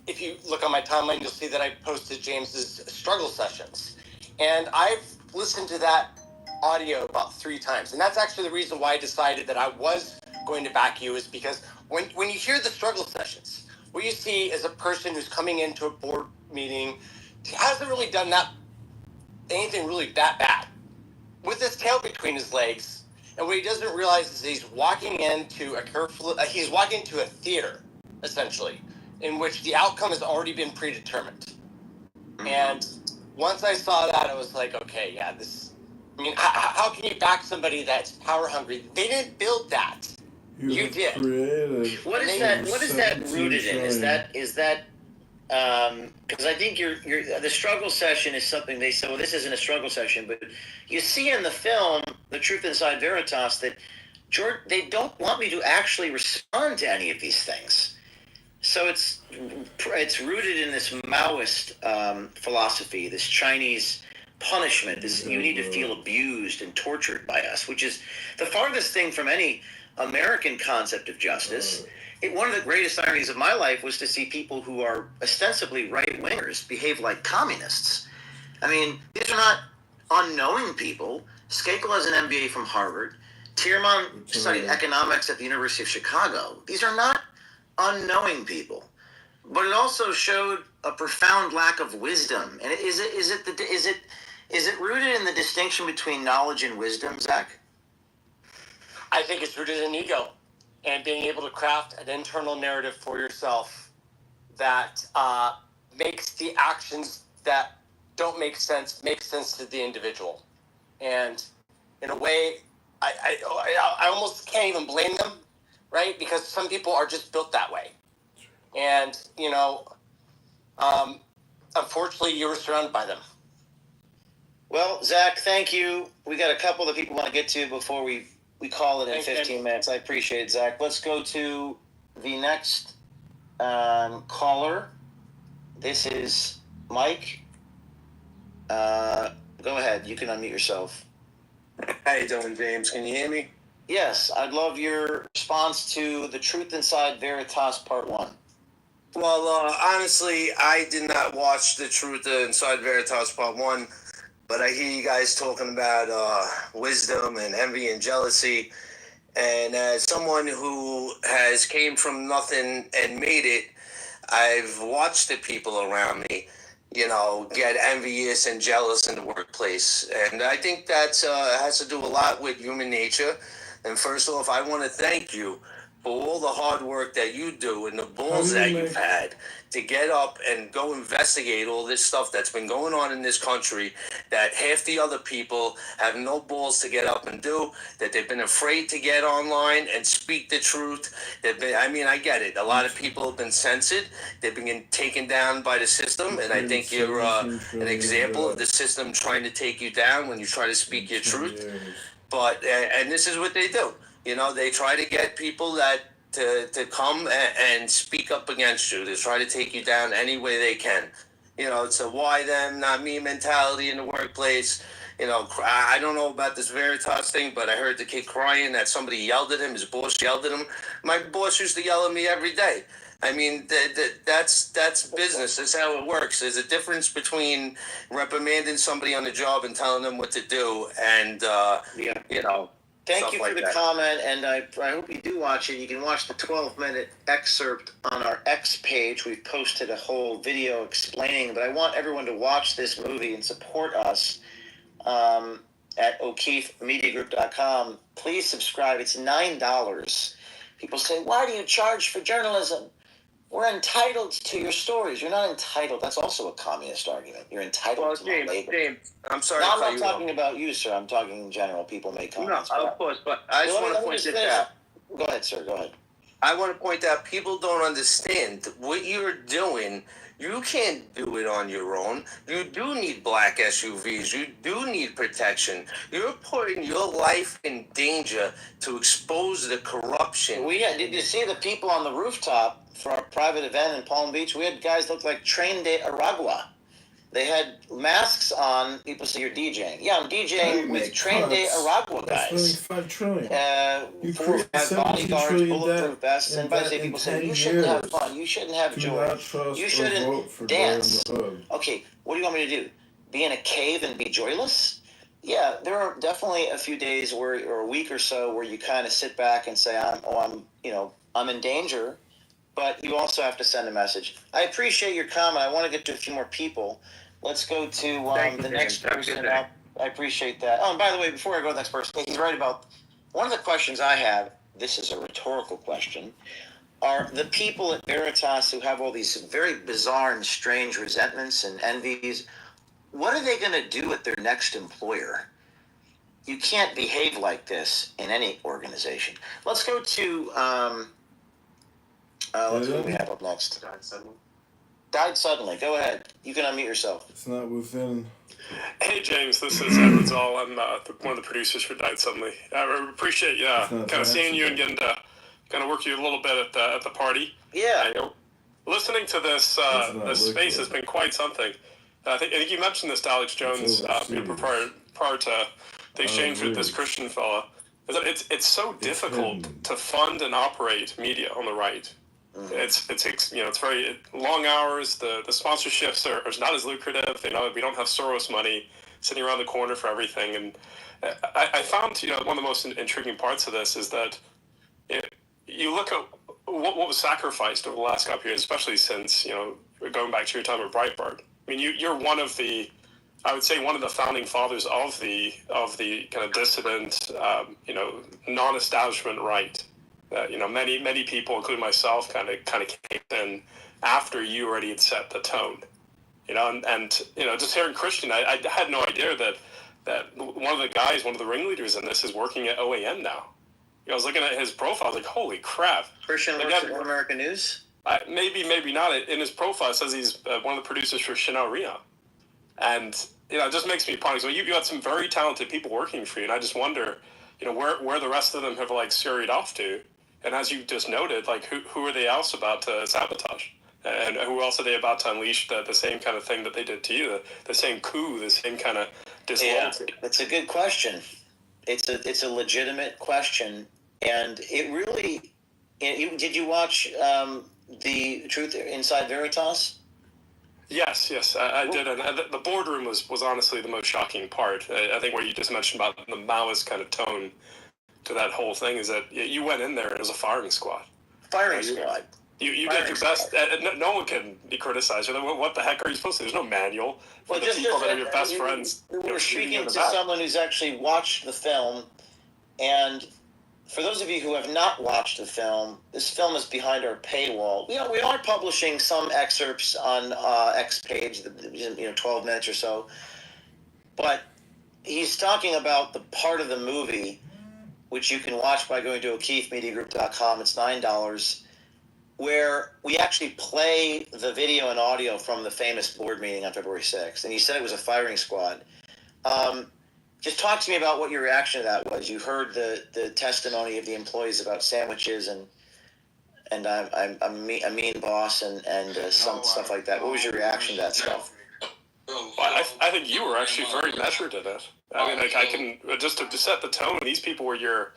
If you look on my timeline, you'll see that I posted James's struggle sessions. And I've listened to that audio about 3 times. And that's actually the reason why I decided that I was going to back you, is because when you hear the struggle sessions, what you see is a person who's coming into a board meeting, hasn't really done anything really that bad, with his tail between his legs. And what he doesn't realize is he's walking into a theater, essentially, in which the outcome has already been predetermined. And once I saw that, I was like, okay, yeah, how can you back somebody that's power hungry? They didn't build that. You did. What is that rooted in? Is that because I think the struggle session is something they say, well, this isn't a struggle session, but you see in the film, The Truth Inside Veritas, that they don't want me to actually respond to any of these things. So it's rooted in this Maoist philosophy, this Chinese punishment, this you need to feel abused and tortured by us, which is the farthest thing from any American concept of justice. One of the greatest ironies of my life was to see people who are ostensibly right-wingers behave like communists. I mean, these are not unknowing people. Skakel has an MBA from Harvard. Tierman studied economics at the University of Chicago. These are not unknowing people. But it also showed a profound lack of wisdom. And is it rooted in the distinction between knowledge and wisdom, Zach? I think it's rooted in ego and being able to craft an internal narrative for yourself that makes the actions that don't make sense to the individual. And in a way, I almost can't even blame them, right? Because some people are just built that way. And, unfortunately, you were surrounded by them. Well, Zach, thank you. We got a couple that people want to get to before we call it in 15 minutes. I appreciate it, Zach. Let's go to the next caller. This is Mike. Go ahead. You can unmute yourself. How you doing, James? Can you hear me? Yes. I'd love your response to The Truth Inside Veritas Part 1. Well, honestly, I did not watch The Truth Inside Veritas Part 1, but I hear you guys talking about wisdom and envy and jealousy. And as someone who has came from nothing and made it, I've watched the people around me, get envious and jealous in the workplace. And I think that has to do a lot with human nature. And first off, I want to thank you for all the hard work that you do and the balls that you've had to get up and go investigate all this stuff that's been going on in this country that half the other people have no balls to get up and do, that they've been afraid to get online and speak the truth. I get it. A lot of people have been censored. They've been taken down by the system, and I think you're an example of the system trying to take you down when you try to speak your truth. But and this is what they do. They try to get people to come and speak up against you, to try to take you down any way they can. It's a why them, not me mentality in the workplace. I don't know about this Veritas thing, but I heard the kid crying that somebody yelled at him, his boss yelled at him. My boss used to yell at me every day. That's business. That's how it works. There's a difference between reprimanding somebody on the job and telling them what to do, and Thank you for the comment, and I hope you do watch it. You can watch the 12-minute excerpt on our X page. We've posted a whole video explaining, but I want everyone to watch this movie and support us at O'KeefeMediaGroup.com. Please subscribe. It's $9. People say, why do you charge for journalism? We're entitled to your stories. You're not entitled. That's also a communist argument. You're entitled to my label. James, I'm sorry. No, I'm not talking about you, sir. I'm talking in general. People make comments. No, of course, but I just want to point this out. Go ahead, sir. Go ahead. I want to point out people don't understand what you're doing. You can't do it on your own. You do need black SUVs. You do need protection. You're putting your life in danger to expose the corruption. Did you see the people on the rooftop for our private event in Palm Beach? We had guys look like train de Aragua. They had masks on. People say you're DJing. Yeah, I'm DJing with Train de Aragua guys. That's $5 trillion. You have bodyguards, bulletproof vests, and by the way, people say you shouldn't have fun. You shouldn't have joy. You shouldn't dance. Okay, what do you want me to do? Be in a cave and be joyless? Yeah, there are definitely a few days or a week or so where you kind of sit back and say, I'm in danger. But you also have to send a message. I appreciate your comment. I want to get to a few more people. Let's go to the next person. I appreciate that. Oh, and by the way, before I go to the next person, he's right about one of the questions I have. This is a rhetorical question. Are the people at Veritas who have all these very bizarre and strange resentments and envies, what are they going to do with their next employer? You can't behave like this in any organization. Let's go to... let's see what we have up next. Died suddenly. Go ahead. You can unmute yourself. It's not within. Hey, James. This is Edward Zoll. I'm one of the producers for Died Suddenly. I appreciate kind of seeing you and getting to kind of work you a little bit at the party. Yeah. Listening to this space has been quite something. I think you mentioned this to Alex Jones prior to the exchange with this Christian fella. It's so difficult to fund and operate media on the right. It's very long hours. The sponsorships are not as lucrative. We don't have Soros money sitting around the corner for everything. And I found one of the most intriguing parts of this is that you look at what was sacrificed over the last couple of years, especially since going back to your time at Breitbart. I mean, you're one of the founding fathers of the kind of dissident, non-establishment right. Many people, including myself, kind of came in after you already had set the tone. And just hearing Christian, I had no idea that one of the ringleaders in this is working at OAN now. I was looking at his profile, I was like, holy crap. Christian works at American News? Maybe not. In his profile, it says he's one of the producers for Chanel Rion. And, it just makes me ponder. So you got some very talented people working for you, and I just wonder, where the rest of them have, scurried off to. And as you just noted, who are they else about to sabotage? And who else are they about to unleash the same kind of thing that they did to you, the same coup, the same kind of disloyalty? Yeah, it's a good question. It's a legitimate question. And it really... Did you watch the Truth Inside Veritas? Yes, I did. And the boardroom was honestly the most shocking part. I think what you just mentioned about the Maoist kind of tone to that whole thing is that you went in there and it was a firing squad. Squad. You did your best. No one can be criticized. What the heck are you supposed to do? There's no manual for the people that are your best friends. We're speaking to someone who's actually watched the film, and for those of you who have not watched the film, this film is behind our paywall. We are publishing some excerpts on X page, 12 minutes or so, but he's talking about the part of the movie which you can watch by going to o'keefemediagroup.com. It's $9, where we actually play the video and audio from the famous board meeting on February 6th. And he said it was a firing squad. Just talk to me about what your reaction to that was. You heard the testimony of the employees about sandwiches and I'm a mean boss and some stuff like that. What was your reaction to that stuff? Well, I think you were actually very measured in it. I mean, I can just to set the tone. These people were your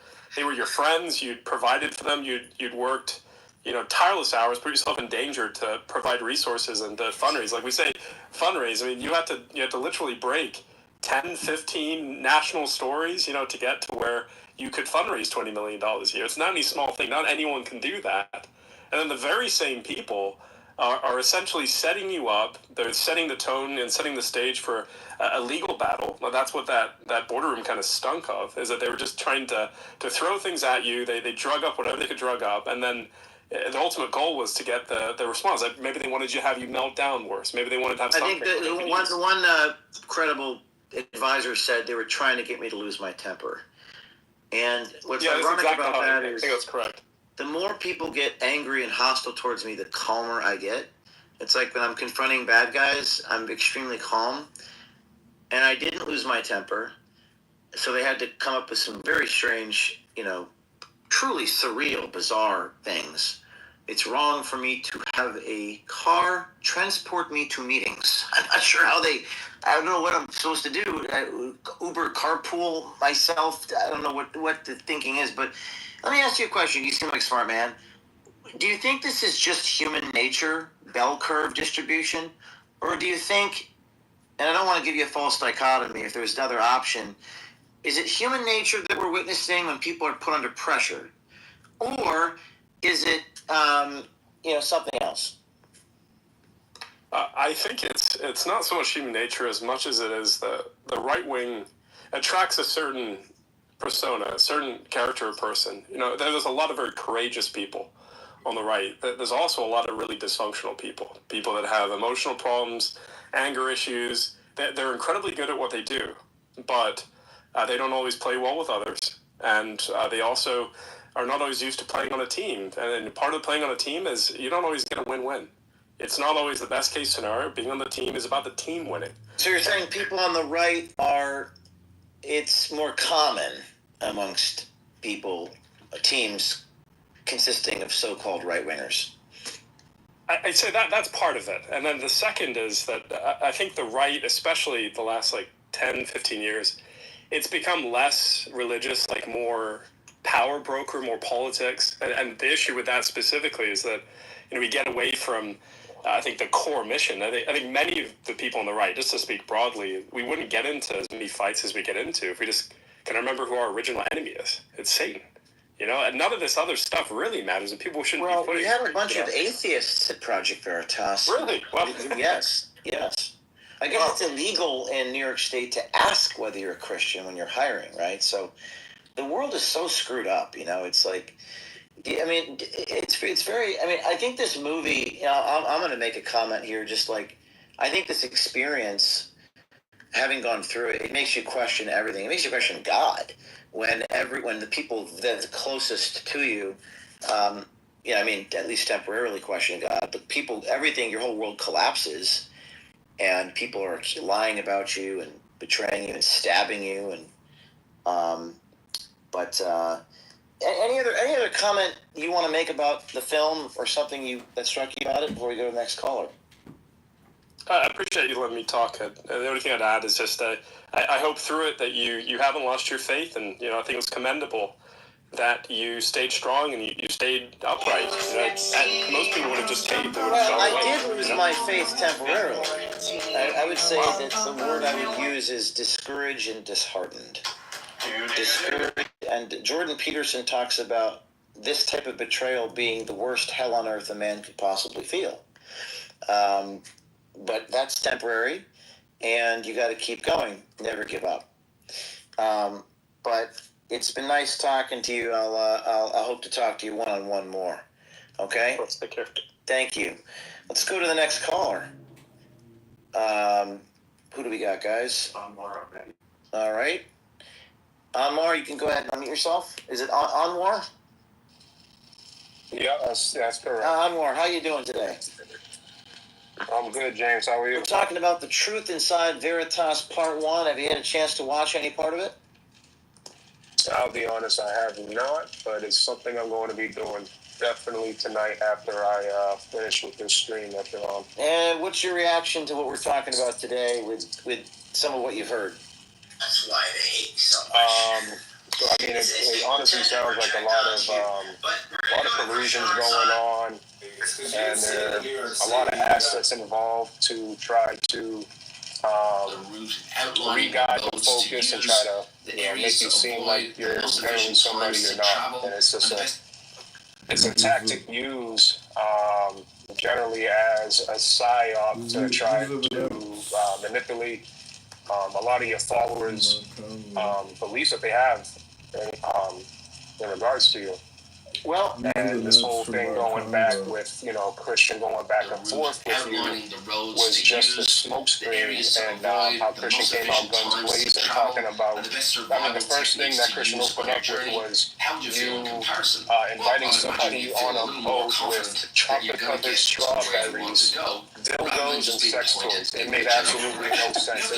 friends. You'd provided for them. You'd worked, tireless hours, put yourself in danger to provide resources and to fundraise. Like we say, fundraise. I mean, you had to literally break 10, 15 national stories, to get to where you could fundraise $20 million a year. It's not any small thing. Not anyone can do that. And then the very same people are essentially setting you up. They're setting the tone and setting the stage for a legal battle. Well, that's what that boardroom kind of stunk of, is that they were just trying to throw things at you. They drug up whatever they could drug up, and then the ultimate goal was to get the response. Maybe they wanted to have you melt down worse. Maybe they wanted to have something. I think the one credible advisor said they were trying to get me to lose my temper. And what's ironic about that is, I think that's correct. The more people get angry and hostile towards me, the calmer I get. It's like when I'm confronting bad guys, I'm extremely calm. And I didn't lose my temper. So they had to come up with some very strange, truly surreal, bizarre things. It's wrong for me to have a car transport me to meetings. I'm not sure how I don't know what I'm supposed to do. Uber carpool myself. I don't know what the thinking is, but let me ask you a question. You seem like a smart man. Do you think this is just human nature, bell curve distribution? Or do you think, and I don't want to give you a false dichotomy if there's another option, is it human nature that we're witnessing when people are put under pressure? Or is it, something else? I think it's not so much human nature as much as it is the right wing attracts a certain persona, a certain character of person. There's a lot of very courageous people on the right. There's also a lot of really dysfunctional people that have emotional problems, anger issues. They're incredibly good at what they do, but they don't always play well with others, and they also are not always used to playing on a team. And part of playing on a team is you don't always get a win-win. It's not always the best case scenario. Being on the team is about the team winning. So you're saying people on the right it's more common amongst teams consisting of so-called right-wingers? I'd say that's part of it. And then the second is that I think the right, especially the last 10, 15 years, it's become less religious, more power broker, more politics. And the issue with that specifically is that, we get away from, I think, the core mission. I think many of the people on the right, just to speak broadly, we wouldn't get into as many fights as we get into if we just can remember who our original enemy is. It's Satan. And none of this other stuff really matters, and people shouldn't be putting... Well, we had a bunch of atheists at Project Veritas. Really? Well, yes. I guess it's illegal in New York State to ask whether you're a Christian when you're hiring, right? So the world is so screwed up, It's like... it's very... I think this movie... I'm going to make a comment here, I think this experience, having gone through it, it makes you question everything. It makes you question God. When the people that's closest to you, at least temporarily question God, but everything, your whole world collapses, and people are lying about you and betraying you and stabbing you, and any other comment you want to make about the film or something that struck you about it before we go to the next caller? I appreciate you letting me talk. The only thing I'd add is just I hope through it that you haven't lost your faith, and I think it was commendable that you stayed strong and you stayed upright. Most people would have just caved. I did lose my faith temporarily. I would say that the word I would use is discouraged and disheartened. Discouraged, and Jordan Peterson talks about this type of betrayal being the worst hell on earth a man could possibly feel. But that's temporary, and you got to keep going. Never give up. But it's been nice talking to you. I'll hope to talk to you one-on-one more. Okay? Take care. Thank you. Let's go to the next caller. Who do we got, guys? Anwar. All right. Anwar, you can go ahead and unmute yourself. Is it Anwar? Yeah, that's correct. Anwar, how you doing today? I'm good, James. How are you? We're talking about The Truth Inside Veritas Part 1. Have you had a chance to watch any part of it? I'll be honest, I have not, but it's something I'm going to be doing definitely tonight after I finish with this stream that you're on. And what's your reaction to what we're talking about today with some of what you've heard? That's why they hate me so much. So it honestly sounds like a lot of collusions going on, and there are a lot of assets involved to try to re-guide the focus and try to make you seem like you're marrying somebody you're not. And it's just a tactic used generally as a psyop to try to manipulate a lot of your followers' beliefs that they have in regards to you. Well, and this whole thing going back with, Christian going back and forth with you was just a smokescreen, and how Christian came out guns blazing talking about, the first thing that Christian opened up with was you inviting somebody on a boat with chocolate-covered strawberries, dildos, and sex toys. It made absolutely no sense.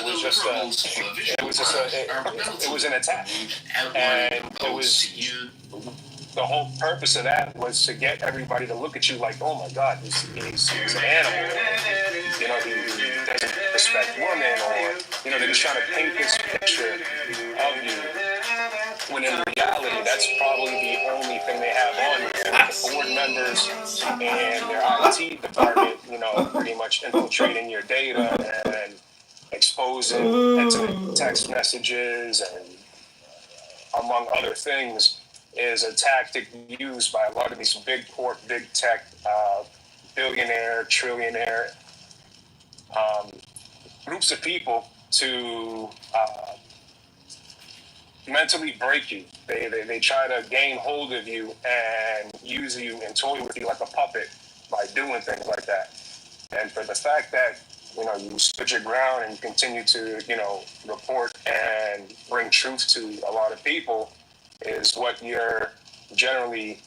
It was an attack, and it was the whole purpose of that was to get everybody to look at you like, oh my God, he's an animal. He doesn't respect women, or they're just trying to paint this picture of you. When in reality, that's probably the only thing they have on you. The board members and their IT department, pretty much infiltrating your data and exposing intimate text messages and among other things, is a tactic used by a lot of these big corp, big tech, billionaire, trillionaire groups of people to mentally break you. They try to gain hold of you and use you and toy with you like a puppet by doing things like that. And for the fact that you stood your ground and continue to report and bring truth to a lot of people is what you're generally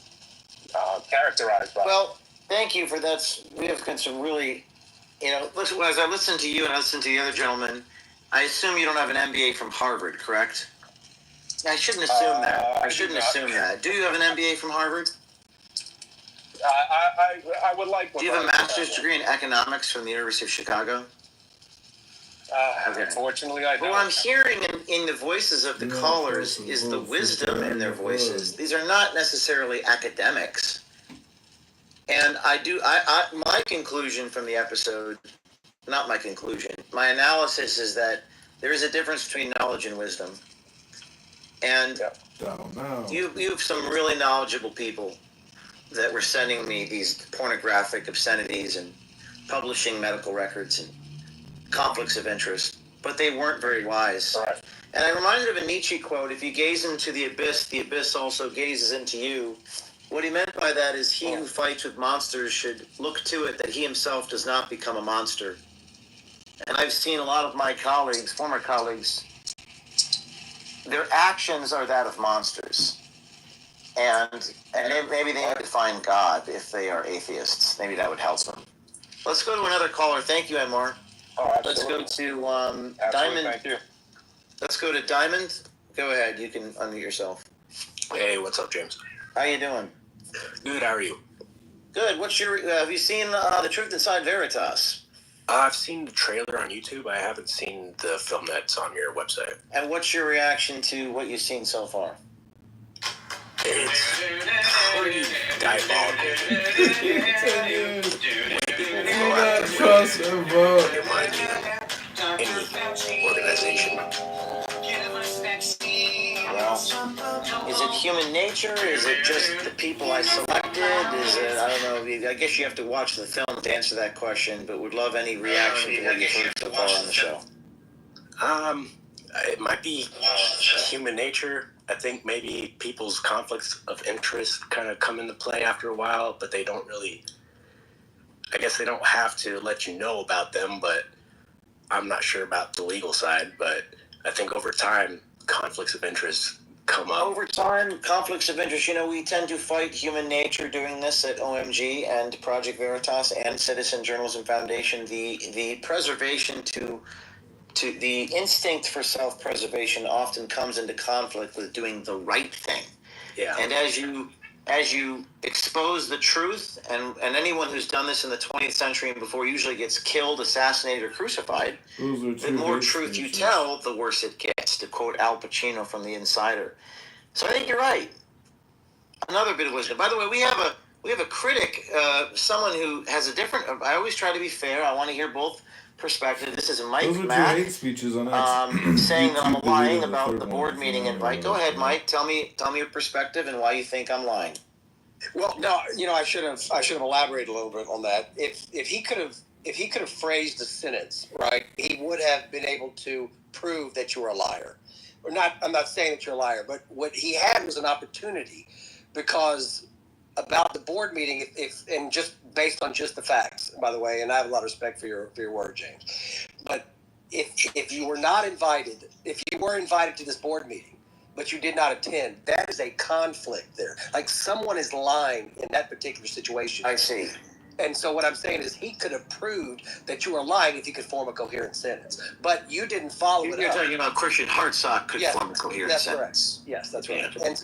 characterized by. Well, thank you for that. We have some really, listen, as I listen to you and I listen to the other gentleman, I assume you don't have an MBA from Harvard, correct? I shouldn't assume that. I shouldn't assume that. Do you have an MBA from Harvard? I would like one. Do you have a master's degree in economics from the University of Chicago? Okay. Unfortunately, I don't. What I'm hearing in the voices of the callers is the wisdom in their voices. These are not necessarily academics. And my conclusion from the episode, not my conclusion, my analysis is that there is a difference between knowledge and wisdom. And you have some really knowledgeable people that were sending me these pornographic obscenities and publishing medical records and conflicts of interest, but they weren't very wise. Right. And I'm reminded of a Nietzsche quote, if you gaze into the abyss also gazes into you. What he meant by that is he who fights with monsters should look to it that he himself does not become a monster. And I've seen a lot of my colleagues, former colleagues, their actions are that of monsters. And maybe they need to find God if they are atheists. Maybe that would help them. Let's go to another caller. Thank you, Anmar. Oh, let's go to Diamond. Thank you. Let's go to Diamond. Go ahead. You can unmute yourself. Hey, what's up, James? How you doing? Good. How are you? Good. What's your? Have you seen The Truth Inside Veritas? I've seen the trailer on YouTube. I haven't seen the film that's on your website. And what's your reaction to what you've seen so far? It's pretty diabolical. Any organization. Well, is it human nature? Is it just the people I selected? Is it, I don't know, I guess you have to watch the film to answer that question, but would love any reaction to what you've heard so far on the show. It might be human nature. I think maybe people's conflicts of interest kind of come into play after a while, but they don't really, I guess they don't have to let you know about them, but I'm not sure about the legal side, but I think over time, conflicts of interest come up. Over time, conflicts of interest, we tend to fight human nature doing this at OMG and Project Veritas and Citizen Journalism Foundation. The preservation to the instinct for self-preservation often comes into conflict with doing the right thing. Yeah. And as you expose the truth, and anyone who's done this in the 20th century and before usually gets killed, assassinated, or crucified, the more truth you tell, the worse it gets, to quote Al Pacino from The Insider. So I think you're right. Another bit of wisdom. By the way, we have a critic, someone who has a different, I always try to be fair. I want to hear both perspectives. This is Mike Those are Mack, hate speeches on saying that I'm lying about the board meeting invite. Go ahead, Mike. Tell me your perspective and why you think I'm lying. Well, no, I should have elaborated a little bit on that. If he could have phrased the sentence right, he would have been able to prove that you were a liar. Or not. I'm not saying that you're a liar, but what he had was an opportunity, because about the board meeting, if and just based on just the facts, by the way, and I have a lot of respect for your word, James, but if you were not invited, if you were invited to this board meeting, but you did not attend, that is a conflict there. Like someone is lying in that particular situation. I see. And so what I'm saying is he could have proved that you were lying if he could form a coherent sentence. But you didn't follow it up. You're talking about Christian Hartsock could form a coherent that's sentence. Correct. Yes, that's right. And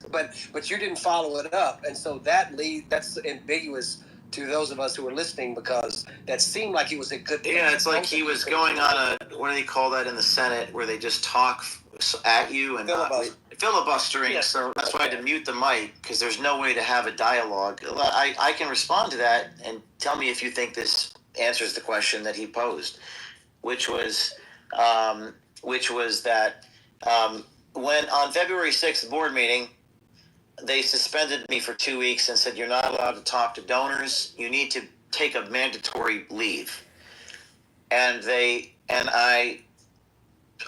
but you didn't follow it up. And so that's ambiguous to those of us who are listening, because that seemed like he was a good... Yeah, it's like he was going on what do they call that in the Senate, where they just talk at you and filibustering. Yes. So that's why I had to mute the mic, because there's no way to have a dialogue. I can respond to that and tell me if you think this answers the question that he posed, which was that when on February 6th board meeting, they suspended me for 2 weeks and said, you're not allowed to talk to donors. You need to take a mandatory leave. And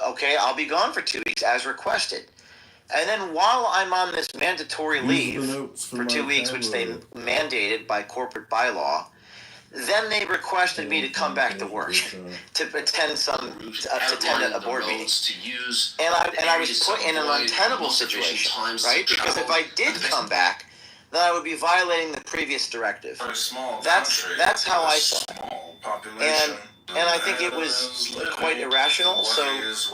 okay, I'll be gone for 2 weeks as requested. And then while I'm on this mandatory leave for 2 weeks, which they mandated by corporate bylaw, then they requested me to come back to work to attend a board meeting. And I was put in an untenable situation, right? Because if I did come back, then I would be violating the previous directive. That's how I saw it. And I think it was quite irrational, so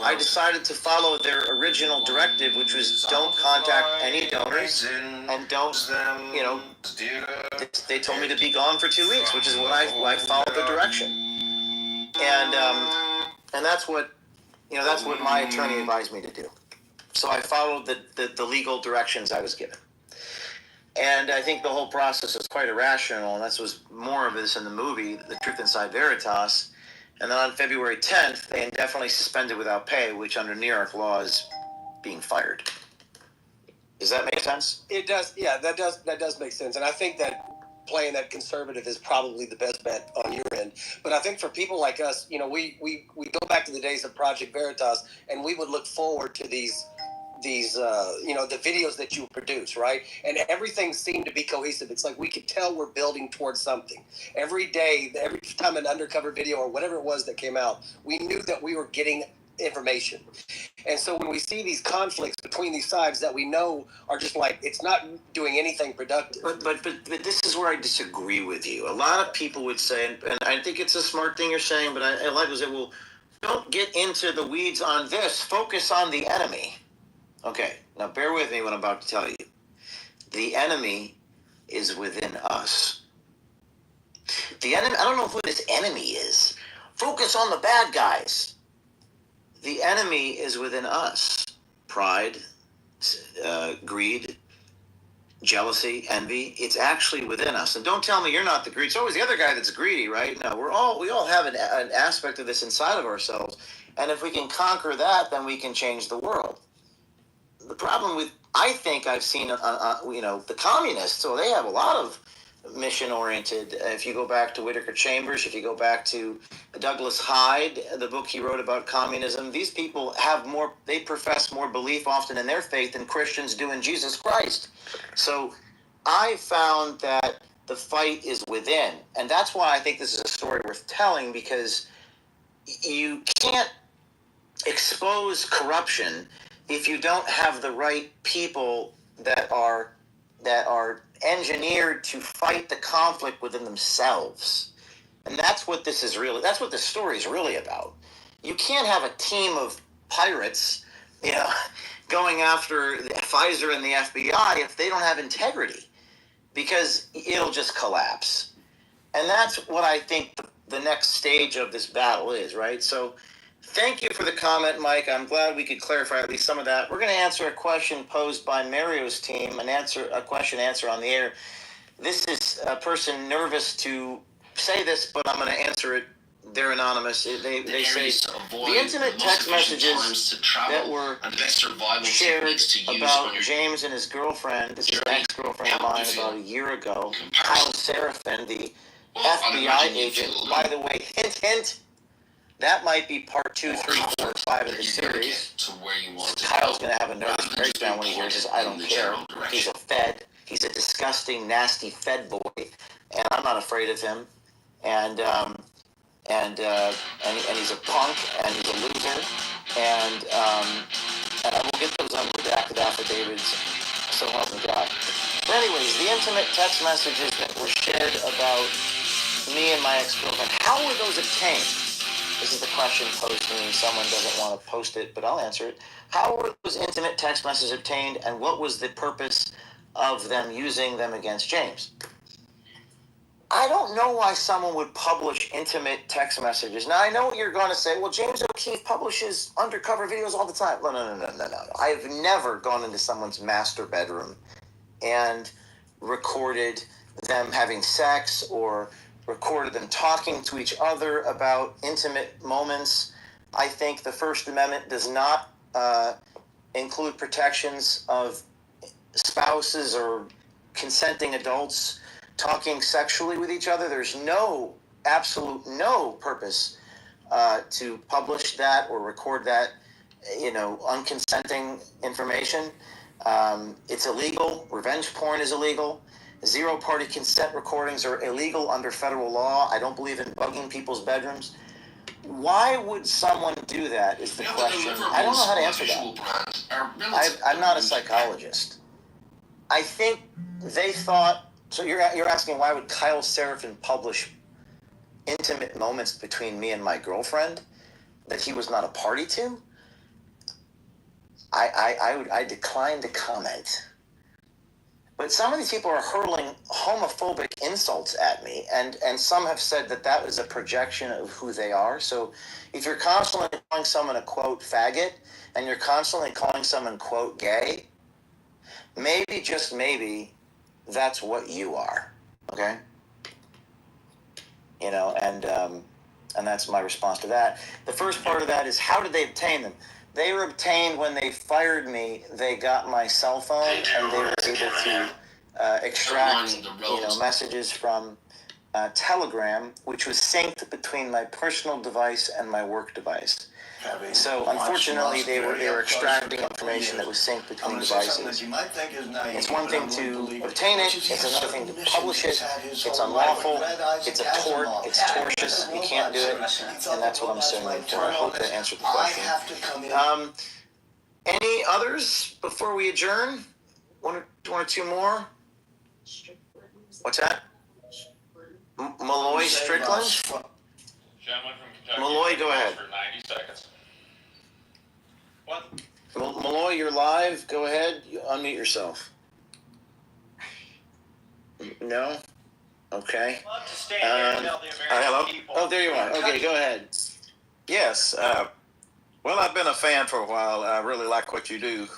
I decided to follow their original directive, which was don't contact any donors and don't, they told me to be gone for 2 weeks, which is what I followed the direction. And that's what my attorney advised me to do. So I followed the legal directions I was given. And I think the whole process was quite irrational, and that was more of this in the movie, The Truth Inside Veritas. And then on February 10th, they indefinitely suspended without pay, which under New York law is being fired. Does that make sense? It does. Yeah, that does make sense. And I think that playing that conservative is probably the best bet on your end. But I think for people like us, we go back to the days of Project Veritas, and we would look forward to these the videos that you produce, right? And everything seemed to be cohesive. It's like we could tell we're building towards something. Every day, every time an undercover video or whatever it was that came out, we knew that we were getting information. And so when we see these conflicts between these sides that we know are just like, it's not doing anything productive. But this is where I disagree with you. A lot of people would say, and I think it's a smart thing you're saying, but I like to say, well, don't get into the weeds on this. Focus on the enemy. Okay, now bear with me what I'm about to tell you. The enemy is within us. The enemy, I don't know who this enemy is. Focus on the bad guys. The enemy is within us. Pride, greed, jealousy, envy. It's actually within us. And don't tell me you're not the greedy. It's always the other guy that's greedy, right? No, we all have an aspect of this inside of ourselves. And if we can conquer that, then we can change the world. The problem with, I think I've seen, the communists, so they have a lot of mission-oriented. If you go back to Whittaker Chambers, if you go back to Douglas Hyde, the book he wrote about communism, these people they profess more belief often in their faith than Christians do in Jesus Christ. So I found that the fight is within. And that's why I think this is a story worth telling, because you can't expose corruption if you don't have the right people that are engineered to fight the conflict within themselves. And that's what this story is really about. You can't have a team of pirates, going after Pfizer and the FBI if they don't have integrity, because it'll just collapse. And that's what I think the next stage of this battle is, right? So thank you for the comment, Mike. I'm glad we could clarify at least some of that. We're going to answer a question posed by Mario's team, a question answer on the air. This is a person nervous to say this, but I'm going to answer it. They're anonymous. They say the intimate text messages that were shared about James and his girlfriend, this is an ex-girlfriend of mine about a year ago, Kyle Seraphin, the FBI agent. By the way, hint, hint, that might be part 2, 3, 4, 5 of the series. Kyle's going to have a nervous breakdown when he hears this. I don't care. He's a Fed. He's a disgusting, nasty Fed boy, and I'm not afraid of him. And he's a punk, and he's a loser, and we'll get those unredacted affidavits, so help me God. But anyways, the intimate text messages that were shared about me and my ex-girlfriend, how were those obtained? This is the question posed to me. Someone doesn't want to post it, but I'll answer it. How were those intimate text messages obtained, and what was the purpose of them using them against James? I don't know why someone would publish intimate text messages. Now, I know what you're going to say. Well, James O'Keefe publishes undercover videos all the time. No. I have never gone into someone's master bedroom and recorded them having sex or recorded them talking to each other about intimate moments. I think the First Amendment does not include protections of spouses or consenting adults talking sexually with each other. There's absolute no purpose to publish that or record that, unconsenting information. It's illegal. Revenge porn is illegal. Zero-party consent recordings are illegal under federal law. I don't believe in bugging people's bedrooms. Why would someone do that is the question. I don't know how to answer that. I'm not a psychologist. I think they thought. So you're asking why would Kyle Seraphin publish intimate moments between me and my girlfriend that he was not a party to? I decline to comment. But some of these people are hurling homophobic insults at me, and some have said that was a projection of who they are. So if you're constantly calling someone a, quote, faggot, and you're constantly calling someone, quote, gay, maybe, just maybe, that's what you are, okay? And that's my response to that. The first part of that is, how did they obtain them? They were obtained when they fired me. They got my cell phone, and they were able to extract, messages from Telegram, which was synced between my personal device and my work device. So unfortunately, they were extracting information that was synced between devices. It's one thing to obtain it, it's another thing to publish it. It's unlawful, it's a tort, it's tortious, you can't do it, and that's what I'm saying for. I hope that answered the question. Any others before we adjourn? One or two more? What's that? Malloy Strickland? Gentleman from Kentucky. Malloy, go ahead. For 90 seconds. What? Malloy, you're live. Go ahead. You unmute yourself. No? Okay. Love to stand here and tell the American hello? people. Oh, there you are. Okay, go ahead. Yes. Well, I've been a fan for a while. I really like what you do.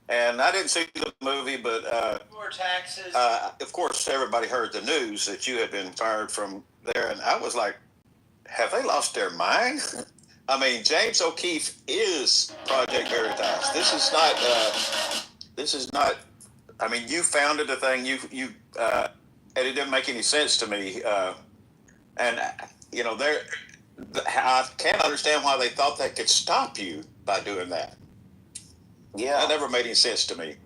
And I didn't see the movie, but More taxes. Of course, everybody heard the news that you had been fired from there, and I was like, have they lost their mind? I mean, James O'Keefe is Project Veritas. This is not. I mean, you founded the thing. And it didn't make any sense to me. And I can't understand why they thought they could stop you by doing that. Yeah. That never made any sense to me.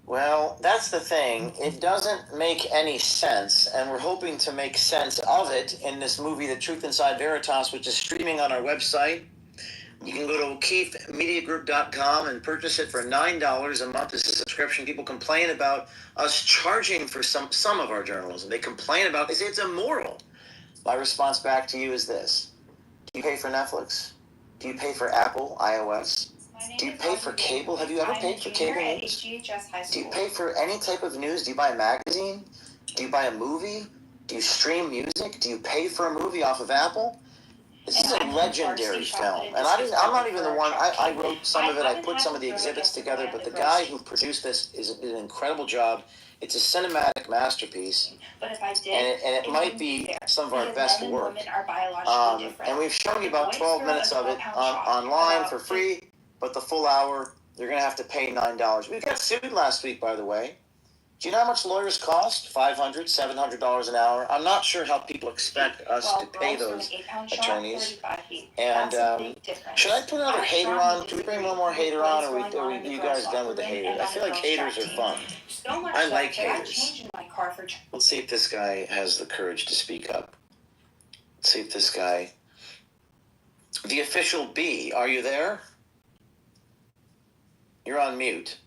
Well, that's the thing. It doesn't make any sense, and we're hoping to make sense of it in this movie, The Truth Inside Veritas, which is streaming on our website. You can go to O'KeefeMediaGroup.com and purchase it for $9 a month as a subscription. People complain about us charging for some of our journalism. They complain about it. They say it's immoral. My response back to you is this. Do you pay for Netflix? Do you pay for Apple, iOS? Do you pay for cable? Have you ever paid for cable news? Do you pay for any type of news? Do you buy a magazine? Do you buy a movie? Do you stream music? Do you pay for a movie off of Apple? This is a legendary film. And I'm not even the one, I wrote some of it, I put some of the exhibits together, but the guy who produced this did an incredible job. It's a cinematic masterpiece, and it might be some of our best work. And we've shown you about 12 minutes of it online for free. But the full hour, you're going to have to pay $9. We got sued last week, by the way. Do you know how much lawyers cost? $500, $700 an hour. I'm not sure how people expect us to pay those attorneys. And should I put another hater on? Can we bring one more hater on, or are you guys done with the haters? I feel like haters are fun. I like haters. Let's see if this guy has the courage to speak up. Let's see if this guy... The official B, are you there? You're on mute.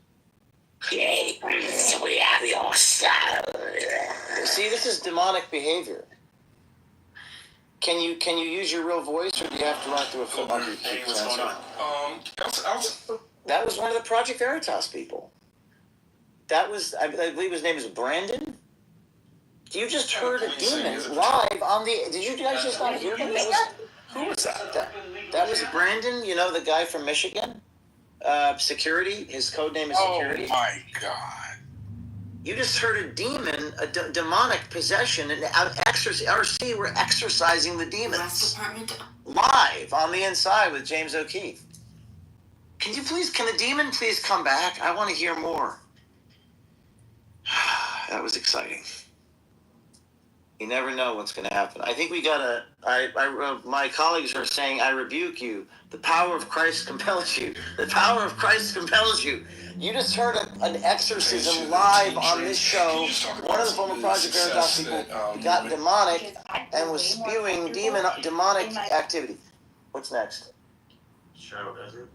We have your soul. See, this is demonic behavior. Can you use your real voice, or do you have to run through a filter? Hey, what's going on? That was one of the Project Veritas people. That was, I believe his name is Brandon. You just heard a demon live on the... Did you guys just not hear him? Who was that? That was Brandon, you know, the guy from Michigan? Security. His code name is Security. Oh my God. You just heard a demon, a demonic possession, and RC were exorcising the demons. Live on the inside with James O'Keefe. Can the demon please come back? I want to hear more. That was exciting. You never know what's going to happen. I think we got my colleagues are saying, I rebuke you. The power of Christ compels you. The power of Christ compels you. You just heard an exorcism live on this show. One of the former Project Veritas people got demonic and was spewing demonic activity. What's next? Shadow of Ezra?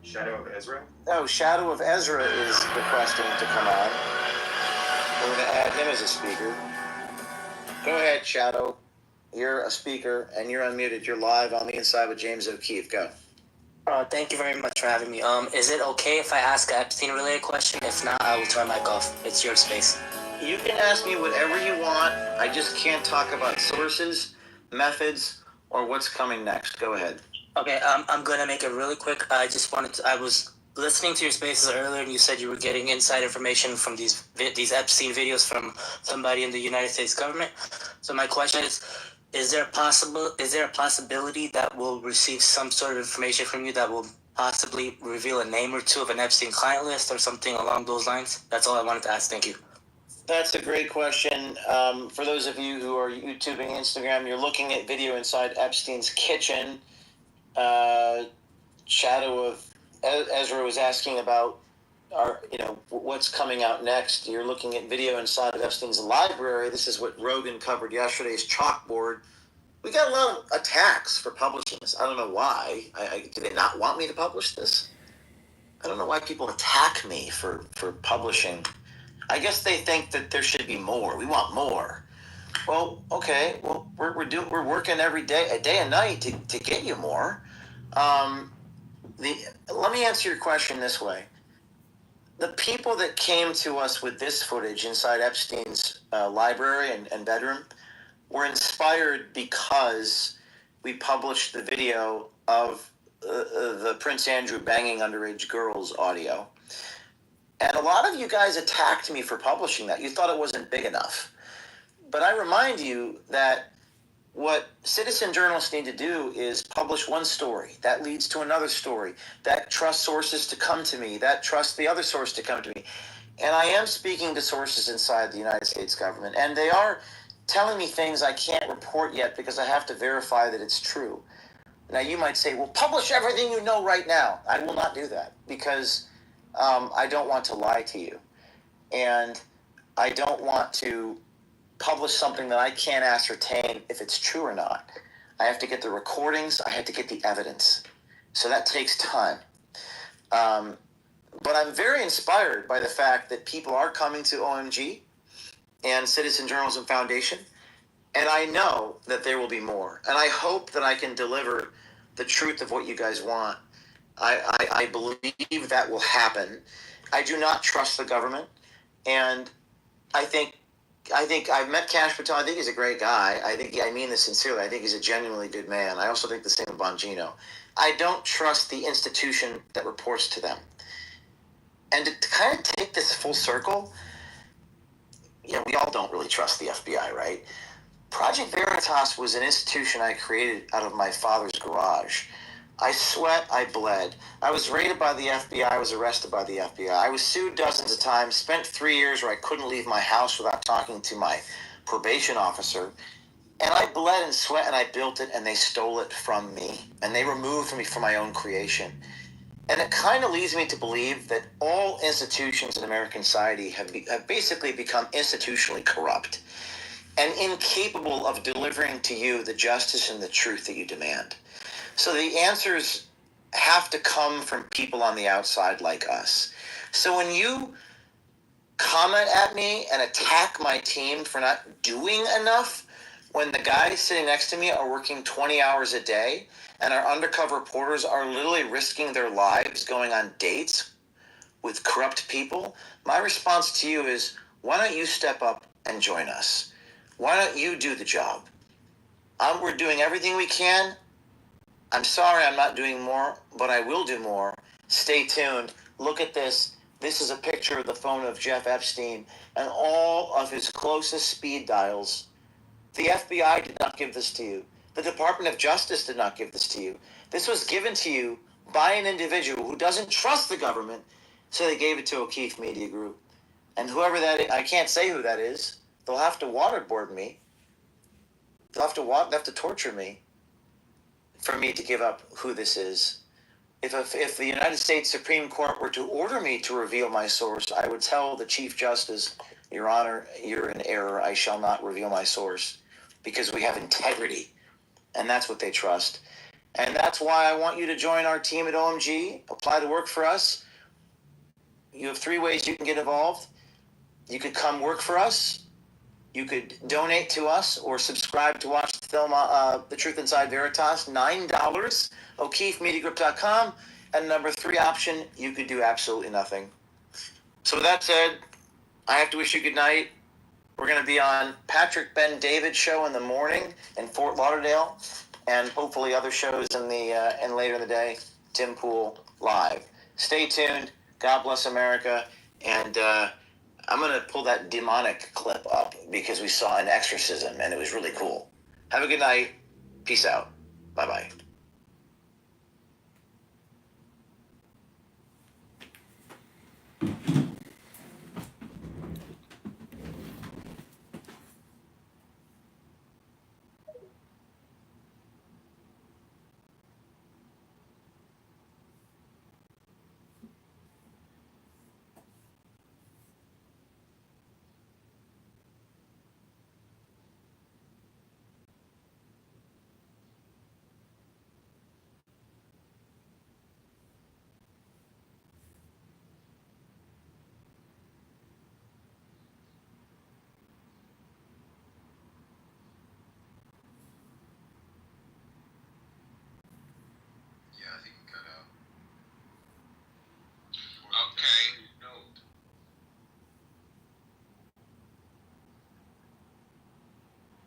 Shadow of Ezra? Oh, Shadow of Ezra is requesting to come on. We're going to add him as a speaker. Go ahead, Shadow. You're a speaker, and you're unmuted. You're live on the inside with James O'Keefe. Go. Thank you very much for having me. Is it okay if I ask an Epstein-related question? If not, I will turn my mic off. It's your space. You can ask me whatever you want. I just can't talk about sources, methods, or what's coming next. Go ahead. Okay, I'm going to make it really quick. I was listening to your spaces earlier, and you said you were getting inside information from these Epstein videos from somebody in the United States government. So my question is there a possibility that we'll receive some sort of information from you that will possibly reveal a name or two of an Epstein client list or something along those lines? That's all I wanted to ask. Thank you. That's a great question. For those of you who are YouTubing, Instagram, you're looking at video inside Epstein's kitchen. Shadow of Ezra was asking about what's coming out next. You're looking at video inside of Epstein's library. This is what Rogan covered yesterday's chalkboard. We got a lot of attacks for publishing this. I don't know why. Do they not want me to publish this? I don't know why people attack me for publishing. I guess they think that there should be more. We want more. Well, okay. Well, we're working every day, a day and night to get you more. Let me answer your question this way. The people that came to us with this footage inside Epstein's library and bedroom were inspired because we published the video of the Prince Andrew banging underage girls audio. And a lot of you guys attacked me for publishing that. You thought it wasn't big enough. But I remind you that what citizen journalists need to do is publish one story. That leads to another story. That trusts sources to come to me. That trusts the other source to come to me. And I am speaking to sources inside the United States government. And they are telling me things I can't report yet because I have to verify that it's true. Now, you might say, well, publish everything you know right now. I will not do that because I don't want to lie to you. And I don't want to publish something that I can't ascertain if it's true or not. I have to get the recordings. I have to get the evidence. So that takes time. But I'm very inspired by the fact that people are coming to OMG and Citizen Journalism Foundation. And I know that there will be more. And I hope that I can deliver the truth of what you guys want. I believe that will happen. I do not trust the government. And I think I've met Cash Patel. I think he's a great guy. I mean this sincerely. I think he's a genuinely good man. I also think the same of Bongino. I don't trust the institution that reports to them. And to kind of take this full circle, we all don't really trust the FBI, right? Project Veritas was an institution I created out of my father's garage. I sweat, I bled. I was raided by the FBI, I was arrested by the FBI. I was sued dozens of times, spent 3 years where I couldn't leave my house without talking to my probation officer. And I bled and sweat and I built it and they stole it from me. And they removed me from my own creation. And it kind of leads me to believe that all institutions in American society have basically become institutionally corrupt and incapable of delivering to you the justice and the truth that you demand. So the answers have to come from people on the outside like us. So when you comment at me and attack my team for not doing enough, when the guys sitting next to me are working 20 hours a day and our undercover reporters are literally risking their lives going on dates with corrupt people, my response to you is, why don't you step up and join us? Why don't you do the job? We're doing everything we can. I'm sorry I'm not doing more, but I will do more. Stay tuned. Look at this. This is a picture of the phone of Jeff Epstein and all of his closest speed dials. The FBI did not give this to you. The Department of Justice did not give this to you. This was given to you by an individual who doesn't trust the government, so they gave it to O'Keefe Media Group. And whoever that is, I can't say who that is. They'll have to waterboard me. They'll have to torture me for me to give up who this is. If the United States Supreme Court were to order me to reveal my source, I would tell the Chief Justice, Your Honor, you're in error. I shall not reveal my source because we have integrity, and that's what they trust. And that's why I want you to join our team at OMG, apply to work for us. You have 3 ways you can get involved. You could come work for us. You could donate to us or subscribe to watch the film The Truth Inside Veritas, $9, O'KeefeMediaGroup.com. And number 3 option, you could do absolutely nothing. So with that said, I have to wish you good night. We're going to be on Patrick Ben David's show in the morning in Fort Lauderdale, and hopefully other shows in later in the day, Tim Pool Live. Stay tuned. God bless America. And I'm going to pull that demonic clip up because we saw an exorcism and it was really cool. Have a good night. Peace out. Bye-bye. Okay.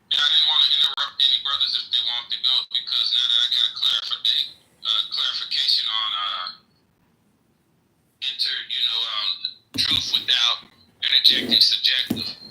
Yeah, I didn't want to interrupt any brothers if they want to go because now that I got a clarification on truth without interjecting subjective.